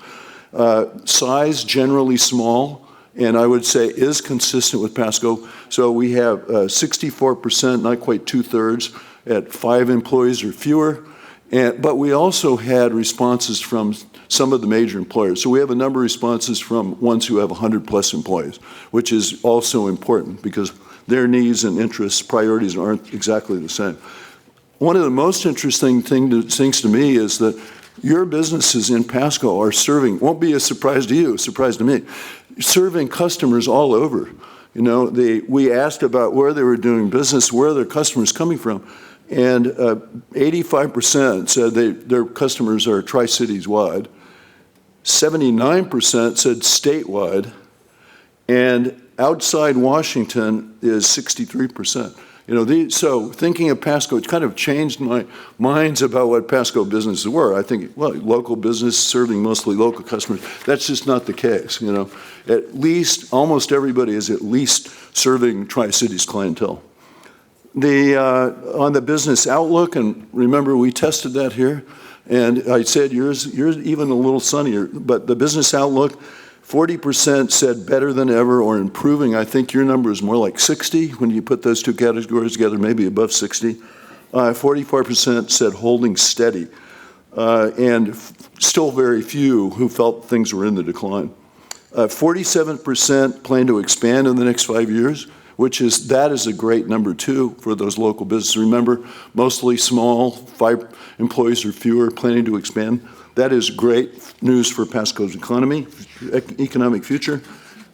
Size generally small, and I would say is consistent with Pasco. So we have 64%, not quite 2/3, at 5 employees or fewer. But we also had responses from some of the major employers. So we have a number of responses from ones who have 100+ employees, which is also important because their needs and interests, priorities aren't exactly the same. One of the most interesting things to me is that your businesses in Pasco are serving, won't be a surprise to you, a surprise to me, serving customers all over. You know, we asked about where they were doing business, where their customers coming from, and 85% said their customers are Tri-Cities wide, 79% said statewide, and outside Washington is 63%. You know, so thinking of Pasco, it kind of changed my minds about what Pasco businesses were. I think, well, local business serving mostly local customers, that's just not the case, you know. At least, almost everybody is at least serving Tri-Cities clientele. On the business outlook, and remember we tested that here, and I said yours even a little sunnier, but the business outlook, 40% said better than ever or improving. I think your number is more like 60 when you put those two categories together, maybe above 60. 44% said holding steady, and still very few who felt things were in the decline. 47% plan to expand in the next 5 years, that is a great number too for those local businesses. Remember, mostly small, 5 employees or fewer, planning to expand. That is great news for Pasco's economic future.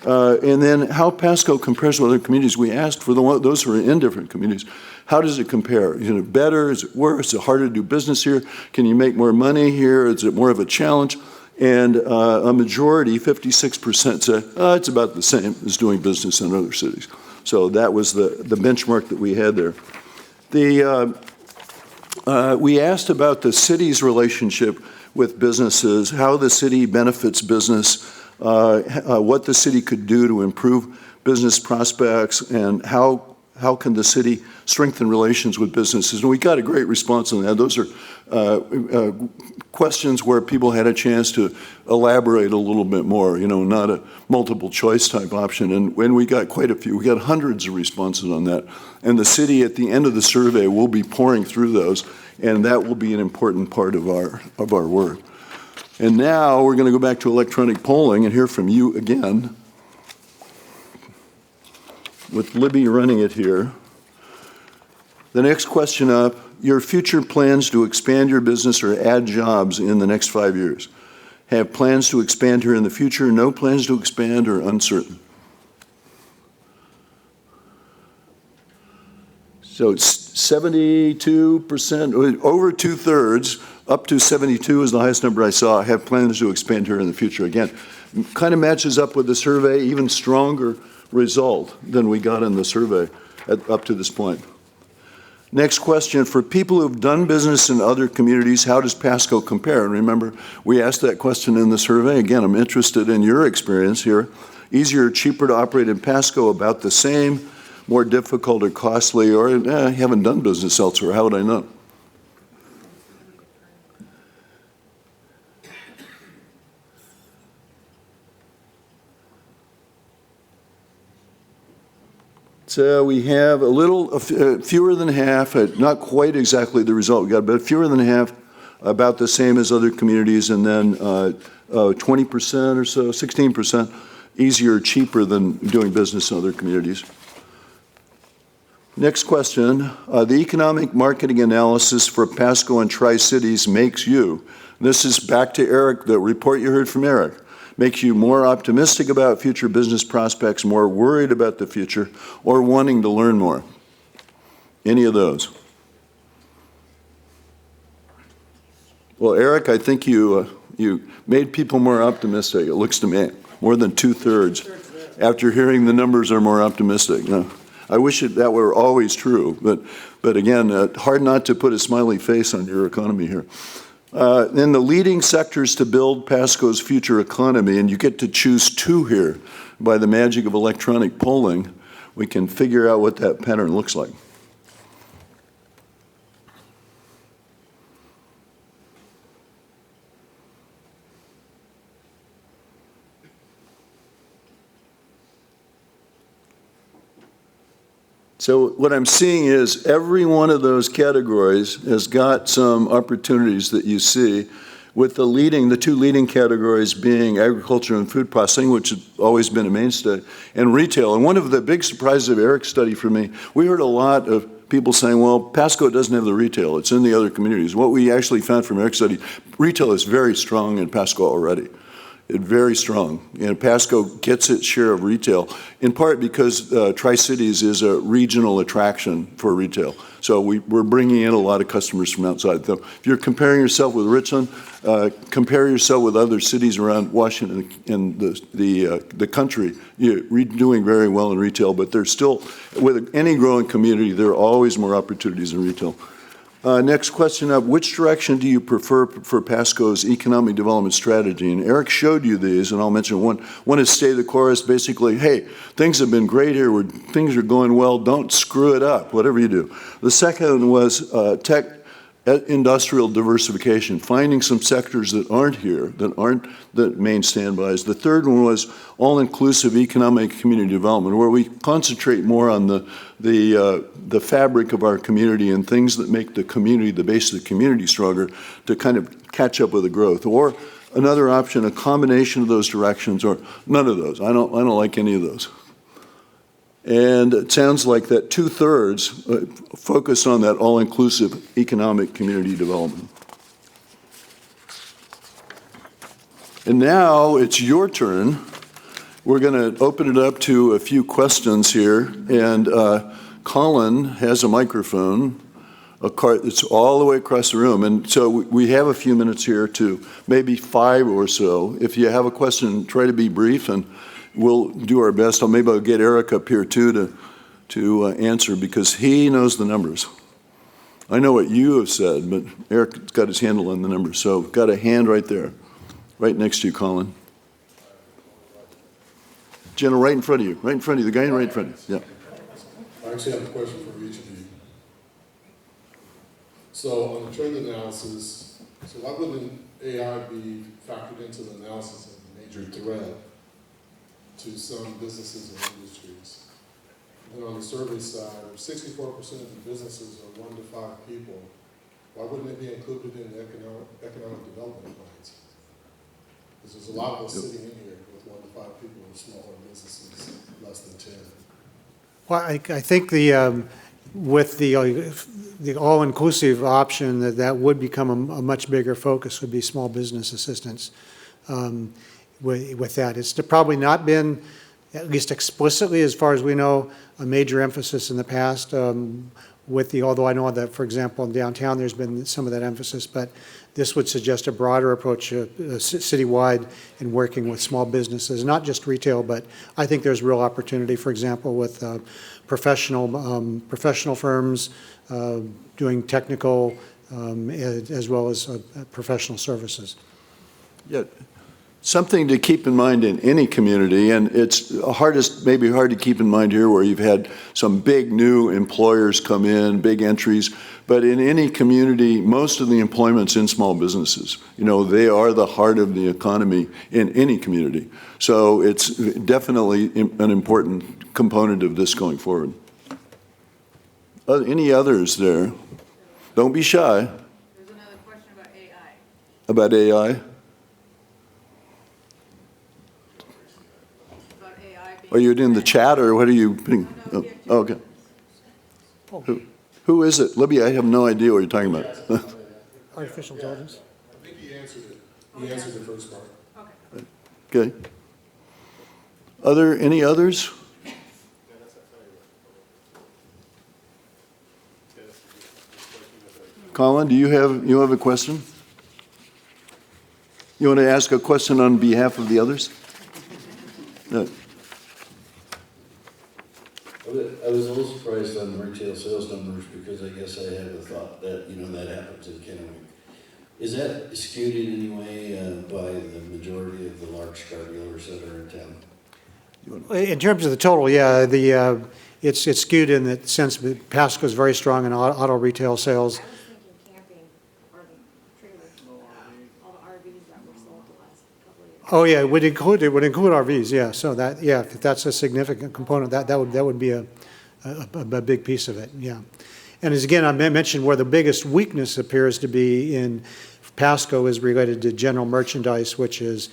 And then how Pasco compares with other communities. We asked for those who are in different communities, how does it compare? Is it better? Is it worse? Is it harder to do business here? Can you make more money here? Is it more of a challenge? And a majority, 56%, said it's about the same as doing business in other cities. So that was the benchmark that we had there. We asked about the city's relationship with businesses, how the city benefits business, what the city could do to improve business prospects, and how can the city strengthen relations with businesses. And we got a great response on that. Those are questions where people had a chance to elaborate a little bit more, you know, not a multiple choice type option. And when we got quite a few, we got hundreds of responses on that. And the city at the end of the survey will be pouring through those, and that will be an important part of our work. And now we're going to go back to electronic polling and hear from you again, with Libby running it here. The next question up, your future plans to expand your business or add jobs in the next 5 years. Have plans to expand here in the future, no plans to expand, or uncertain? So it's 72%, over 2/3, up to 72 is the highest number I saw, have plans to expand here in the future. Again, kind of matches up with the survey, even stronger result than we got in the survey up to this point. Next question, for people who've done business in other communities, how does Pasco compare? And remember, we asked that question in the survey. Again, I'm interested in your experience here. Easier, cheaper to operate in Pasco, about the same, more difficult or costly, or I haven't done business elsewhere, how would I know? So we have a little fewer than half, not quite exactly the result we got, but fewer than half, about the same as other communities, and then 20% or so, 16% easier, cheaper than doing business in other communities. Next question, the economic marketing analysis for Pasco and Tri-Cities makes you, this is back to Eric, the report you heard from Eric, makes you more optimistic about future business prospects, more worried about the future, or wanting to learn more? Any of those? Well, Eric, I think you made people more optimistic, it looks to me. More than 2/3 after hearing the numbers are more optimistic. No, I wish that were always true, but again, hard not to put a smiley face on your economy here. In the leading sectors to build Pasco's future economy, and you get to choose 2 here by the magic of electronic polling, we can figure out what that pattern looks like. So what I'm seeing is every one of those categories has got some opportunities that you see, with the 2 leading categories being agriculture and food processing, which has always been a mainstay, and retail. And one of the big surprises of Eric's study for me, we heard a lot of people saying, well, Pasco doesn't have the retail, it's in the other communities. What we actually found from Eric's study, retail is very strong in Pasco already. Very strong. And Pasco gets its share of retail, in part because Tri-Cities is a regional attraction for retail. So we're bringing in a lot of customers from outside. So if you're comparing yourself with Richland, compare yourself with other cities around Washington and the country. You're doing very well in retail, but there's still, with any growing community, there are always more opportunities in retail. Next question up, which direction do you prefer for Pasco's economic development strategy? And Eric showed you these, and I'll mention one. One is stay the course, basically, hey, things have been great here, things are going well, don't screw it up, whatever you do. The second was tech industrial diversification, finding some sectors that aren't here, that aren't the main standbys. The third one was all-inclusive economic community development, where we concentrate more on the fabric of our community and things that make the community, the base of the community, stronger to kind of catch up with the growth. Or another option, a combination of those directions, or none of those. I don't like any of those. And it sounds like that 2/3 focus on that all-inclusive economic community development. And now it's your turn. We're going to open it up to a few questions here. And Colin has a microphone, a cart that's all the way across the room. And so we have a few minutes here to maybe 5 or so. If you have a question, try to be brief, and we'll do our best. Maybe I'll get Eric up here too to answer, because he knows the numbers. I know what you have said, but Eric's got his handle on the numbers. So got a hand right there, right next to you, Colin. Jenna, right in front of you, the guy right in front of you. Yeah. I actually have a question for each of you. So on the trend analysis, so why wouldn't AI be factored into the analysis of a major threat to some businesses and industries? And on the survey side, if 64% of the businesses are 1 to 5 people, why wouldn't it be included in the economic development plans? Because there's a lot of us sitting in here with 1 to 5 people in smaller businesses, less than 10. Well, I think with the all-inclusive option, that would become a much bigger focus, would be small business assistance. With that, it's probably not been, at least explicitly, as far as we know, a major emphasis in the past. Although I know that, for example, in downtown, there's been some of that emphasis, but this would suggest a broader approach citywide in working with small businesses, not just retail, but I think there's real opportunity, for example, with professional firms doing technical as well as professional services. Yeah. Something to keep in mind in any community, and it's maybe hard to keep in mind here where you've had some big new employers come in, big entries, but in any community, most of the employment's in small businesses. You know, they are the heart of the economy in any community. So it's definitely an important component of this going forward. Any others there? Don't be shy. There's another question about AI. About AI? About AI being. Are you in the chat, or what are you putting? Oh, okay. Who is it? Libby, I have no idea what you're talking about. Artificial intelligence? I think he answered it. He answered the first part. Okay. Okay. Any others? Colin, do you have a question? You want to ask a question on behalf of the others? No. I was a little surprised on the retail sales numbers, because I guess I had a thought that, that happens in Kennewick. Is that skewed in any way by the majority of the large car dealers that are in town? In terms of the total, yeah, it's skewed in the sense that Pasco is very strong in auto retail sales. I was thinking camping or the trailers, all the RVs that were sold the last couple of years. Oh, yeah, it would include RVs, yeah. So that, yeah, if that's a significant component, that would be a big piece of it, yeah. And as again, I mentioned where the biggest weakness appears to be in Pasco is related to general merchandise, which is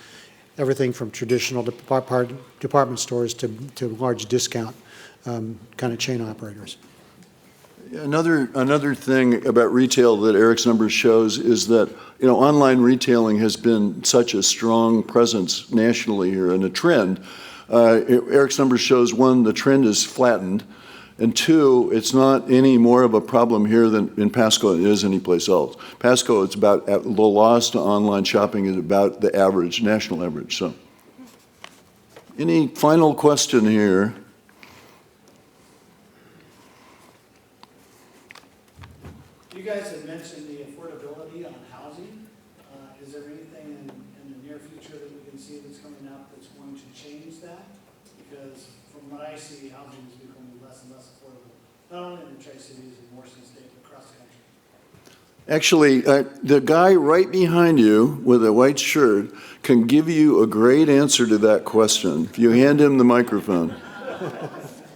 everything from traditional department stores to large discount kind of chain operators. Another thing about retail that Eric's numbers shows is that, online retailing has been such a strong presence nationally here and a trend. Eric's numbers shows, one, the trend is flattened, and two, it's not any more of a problem here than in Pasco than it is anyplace else. Pasco, it's about, the loss to online shopping is about the average, national average. So, any final question here? You guys had mentioned the affordability on housing. Is there anything in the near future that we can see that's coming up that's going to change that? Because from what I see, housing is becoming less and less affordable, not only in the Tri-Cities and Washington State, but across the country. Actually, the guy right behind you with a white shirt can give you a great answer to that question if you hand him the microphone.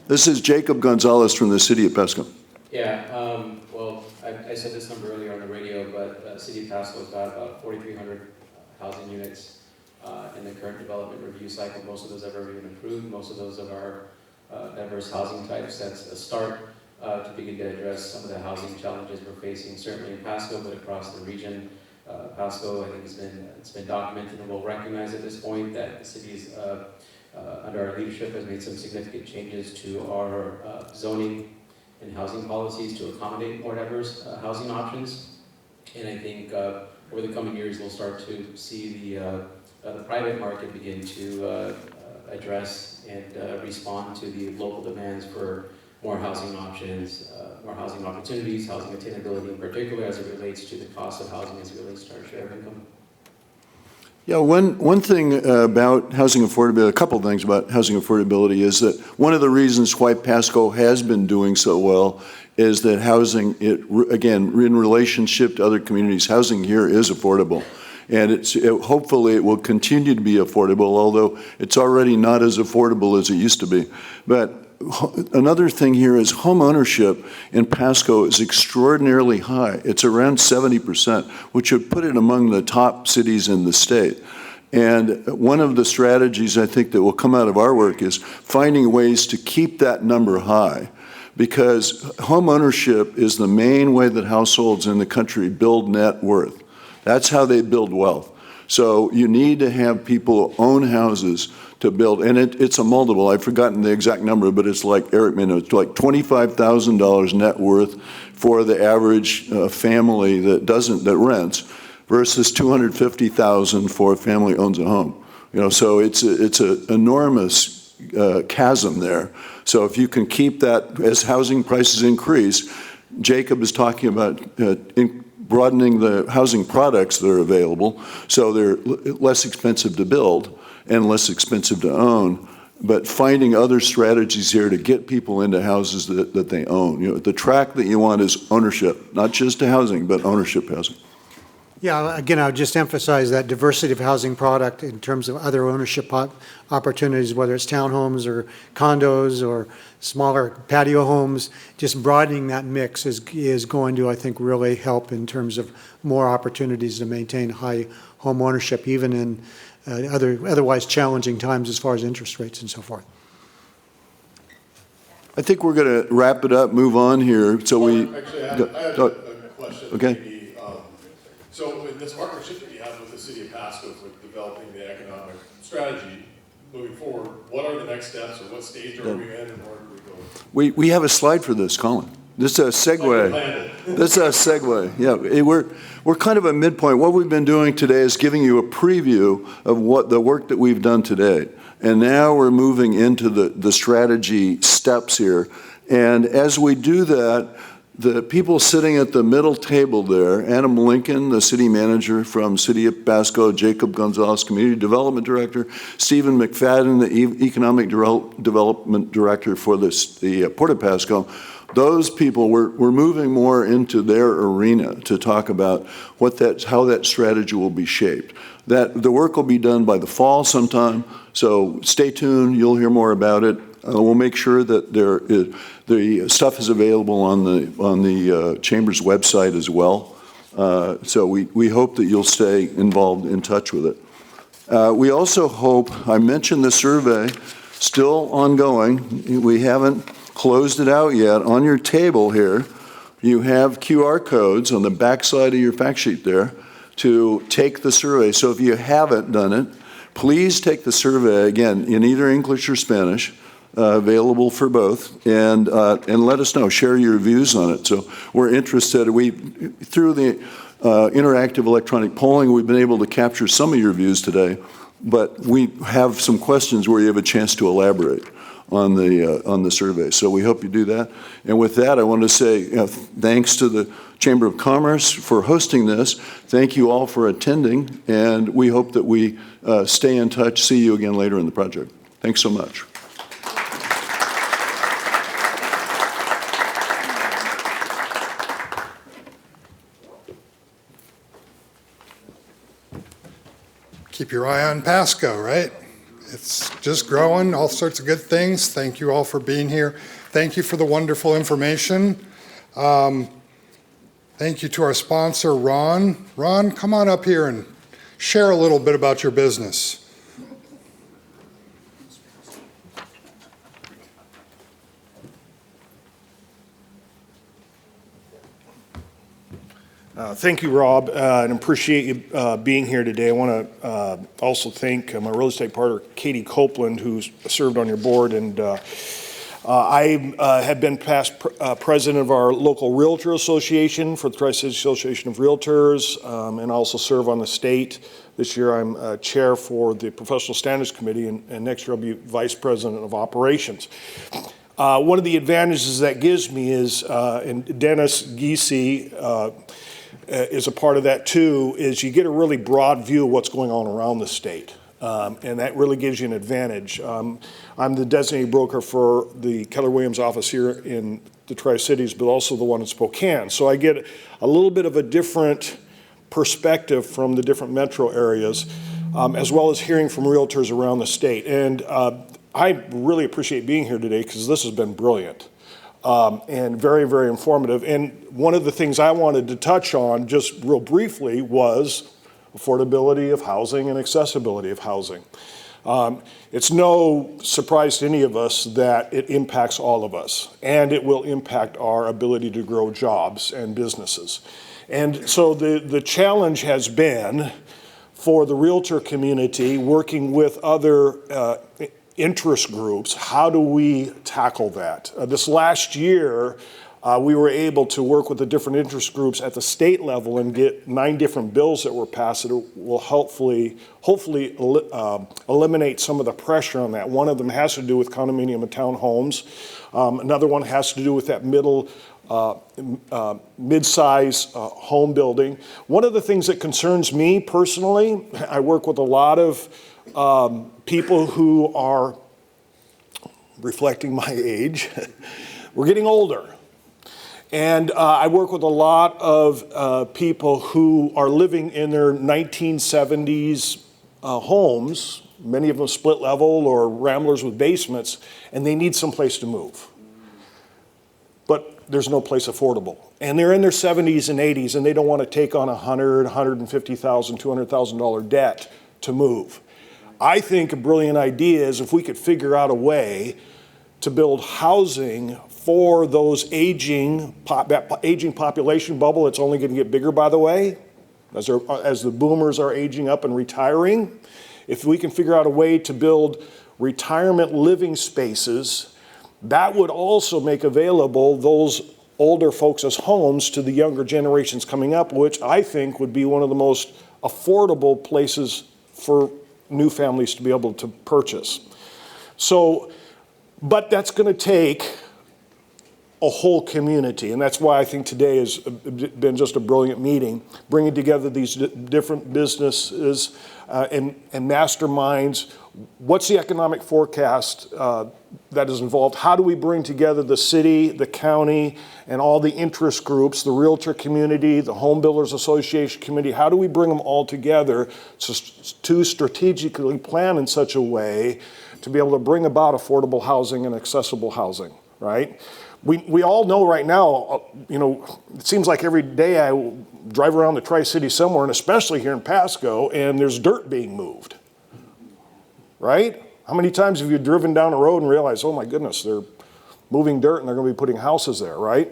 This is Jacob Gonzalez from the city of Pasco. Yeah, well, I said this number earlier on the radio, but City of Pasco's got about 4,300 housing units in the current development review cycle. Most of those have already been approved. Most of those of our diverse housing types. That's a start to begin to address some of the housing challenges we're facing, certainly in Pasco, but across the region. Pasco, I think, it's been documented and well recognized at this point that the city's under our leadership has made some significant changes to our zoning and housing policies to accommodate more diverse housing options. And I think over the coming years, we'll start to see the private market begin to address and respond to the local demands for more housing options, more housing opportunities, housing attainability in particular as it relates to the cost of housing as it relates to our share of income. Yeah, one thing about housing affordability, a couple things about housing affordability is that one of the reasons why Pasco has been doing so well is that housing, again, in relationship to other communities, housing here is affordable. And hopefully it will continue to be affordable, although it's already not as affordable as it used to be. But another thing here is home ownership in Pasco is extraordinarily high. It's around 70%, which would put it among the top cities in the state. And one of the strategies I think that will come out of our work is finding ways to keep that number high, because home ownership is the main way that households in the country build net worth. That's how they build wealth. So you need to have people own houses to build, and it's a multiple. I've forgotten the exact number, but it's like Eric mentioned, it's like $25,000 net worth for the average family that rents, versus $250,000 for a family who owns a home. So it's an enormous chasm there. So if you can keep that, as housing prices increase, Jacob is talking about broadening the housing products that are available, so they're less expensive to build and less expensive to own, but finding other strategies here to get people into houses that they own. The track that you want is ownership, not just to housing, but ownership housing. Yeah, again, I would just emphasize that diversity of housing product in terms of other ownership opportunities, whether it's townhomes or condos or smaller patio homes. Just broadening that mix is going to, I think, really help in terms of more opportunities to maintain high home ownership, even in otherwise challenging times as far as interest rates and so forth. I think we're going to wrap it up, move on here. So Actually, I have a question. Okay. Maybe, so in this partnership that you have with the city of Pasco for developing the economic strategy moving forward, what are the next steps, or what stage are we in, and where do we go? We have a slide for this, Colin. This is a segue. This is a segue. Yeah, we're kind of a midpoint. What we've been doing today is giving you a preview of what the work that we've done today. And now we're moving into the strategy steps here. And as we do that, the people sitting at the middle table there, Adam Lincoln, the city manager from City of Pasco, Jacob Gonzalez, Community Development Director, Stephen McFadden, the Economic Development Director for the Port of Pasco, those people, we're moving more into their arena to talk about how that strategy will be shaped. That the work will be done by the fall sometime, so stay tuned, you'll hear more about it. We'll make sure that the stuff is available on the Chamber's website as well. So we hope that you'll stay involved, in touch with it. We also hope, I mentioned the survey, still ongoing. We haven't closed it out yet. On your table here, you have QR codes on the backside of your fact sheet there to take the survey. So if you haven't done it, please take the survey, again, in either English or Spanish, available for both, and let us know, share your views on it. So we're interested. Through the interactive electronic polling, we've been able to capture some of your views today, but we have some questions where you have a chance to elaborate on the survey. So we hope you do that. And with that, I want to say thanks to the Chamber of Commerce for hosting this. Thank you all for attending, and we hope that we stay in touch. See you again later in the project. Thanks so much. Keep your eye on Pasco, right? It's just growing, all sorts of good things. Thank you all for being here. Thank you for the wonderful information. Thank you to our sponsor, Ron. Ron, come on up here and share a little bit about your business. Thank you, Rob, and appreciate you being here today. I want to also thank my real estate partner, Katie Copeland, who's served on your board, and I have been past president of our local realtor association for the Tri-City Association of Realtors, and also serve on the state. This year I'm chair for the Professional Standards Committee, and next year I'll be vice president of operations. One of the advantages that gives me is, and Dennis Giese is a part of that too, is you get a really broad view of what's going on around the state. And that really gives you an advantage. I'm the designated broker for the Keller Williams office here in the Tri-Cities, but also the one in Spokane. So I get a little bit of a different perspective from the different metro areas, as well as hearing from realtors around the state. And I really appreciate being here today because this has been brilliant. And very, very informative. And one of the things I wanted to touch on just real briefly was affordability of housing and accessibility of housing. It's no surprise to any of us that it impacts all of us, and it will impact our ability to grow jobs and businesses. And so the challenge has been for the realtor community working with other interest groups, how do we tackle that? This last year, we were able to work with the different interest groups at the state level and get 9 different bills that were passed that will hopefully eliminate some of the pressure on that. One of them has to do with condominium and townhomes. Another one has to do with that mid-size home building. One of the things that concerns me personally, I work with a lot of people who are reflecting my age. We're getting older. And I work with a lot of people who are living in their 1970s homes, many of them split level or ramblers with basements, and they need some place to move. But there's no place affordable. And they're in their 70s and 80s, and they don't want to take on $100,000, $150,000, $200,000 debt to move. I think a brilliant idea is if we could figure out a way to build housing for those aging population bubble. It's only going to get bigger, by the way, as the boomers are aging up and retiring. If we can figure out a way to build retirement living spaces, that would also make available those older folks as homes to the younger generations coming up, which I think would be one of the most affordable places for new families to be able to purchase. So, but that's going to take a whole community, and that's why I think today has been just a brilliant meeting, bringing together these different businesses and masterminds. What's the economic forecast that is involved? How do we bring together the city, the county, and all the interest groups, the realtor community, the Home Builders Association committee? How do we bring them all together to strategically plan in such a way to be able to bring about affordable housing and accessible housing, right? We all know right now, you know, it seems like every day I drive around the Tri-City somewhere, and especially here in Pasco, and there's dirt being moved, right? How many times have you driven down a road and realized, oh my goodness, moving dirt and they're going to be putting houses there, right?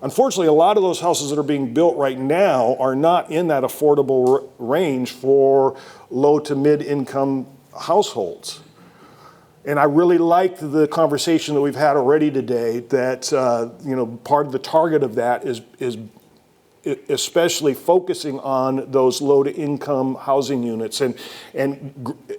Unfortunately, a lot of those houses that are being built right now are not in that affordable range for low to mid-income households. And I really liked the conversation that we've had already today that, part of the target of that is especially focusing on those low to income housing units. And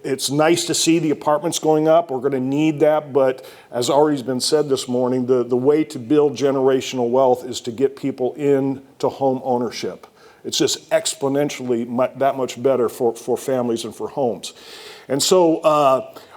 it's nice to see the apartments going up. We're going to need that. But as already been said this morning, the way to build generational wealth is to get people into home ownership. It's just exponentially that much better for families and for homes. And so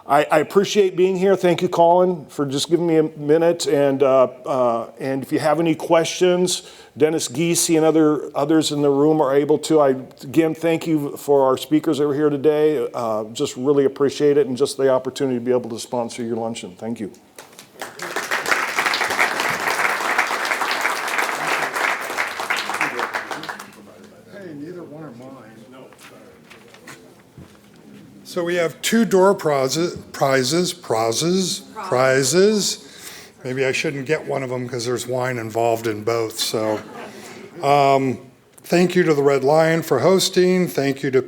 I appreciate being here. Thank you, Colin, for just giving me a minute. And if you have any questions, Dennis Giese and others in the room are able to. Again, thank you for our speakers that were here today. Just really appreciate it, and just the opportunity to be able to sponsor your luncheon. Thank you. Hey, neither one are mine. So we have 2 door prizes. Maybe I shouldn't get one of them because there's wine involved in both. So thank you to the Red Lion for hosting. Thank you to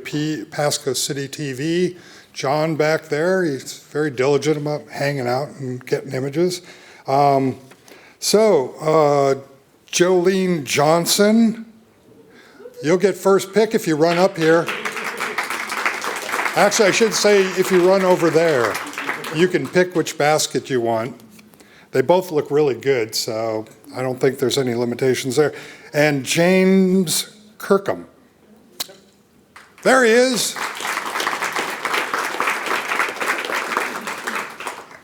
Pasco City TV. John back there, he's very diligent about hanging out and getting images. Jolene Johnson, you'll get first pick if you run up here. Actually, I should say if you run over there, you can pick which basket you want. They both look really good, so I don't think there's any limitations there. And James Kirkham. There he is.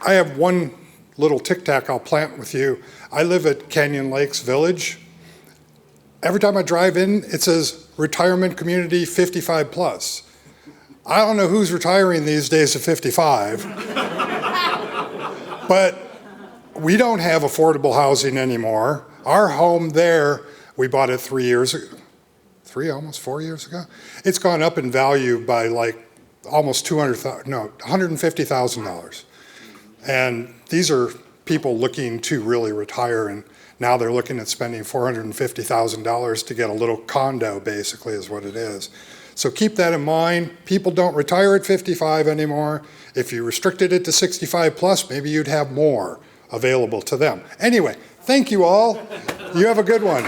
I have one little tic-tac I'll plant with you. I live at Canyon Lakes Village. Every time I drive in, it says retirement community 55 plus. I don't know who's retiring these days at 55, but we don't have affordable housing anymore. Our home there, we bought it 3 years ago, almost 4 years ago. It's gone up in value by like almost $150,000. And these are people looking to really retire, and now they're looking at spending $450,000 to get a little condo, basically, is what it is. So keep that in mind. People don't retire at 55 anymore. If you restricted it to 65 plus, maybe you'd have more available to them. Anyway, thank you all. You have a good one.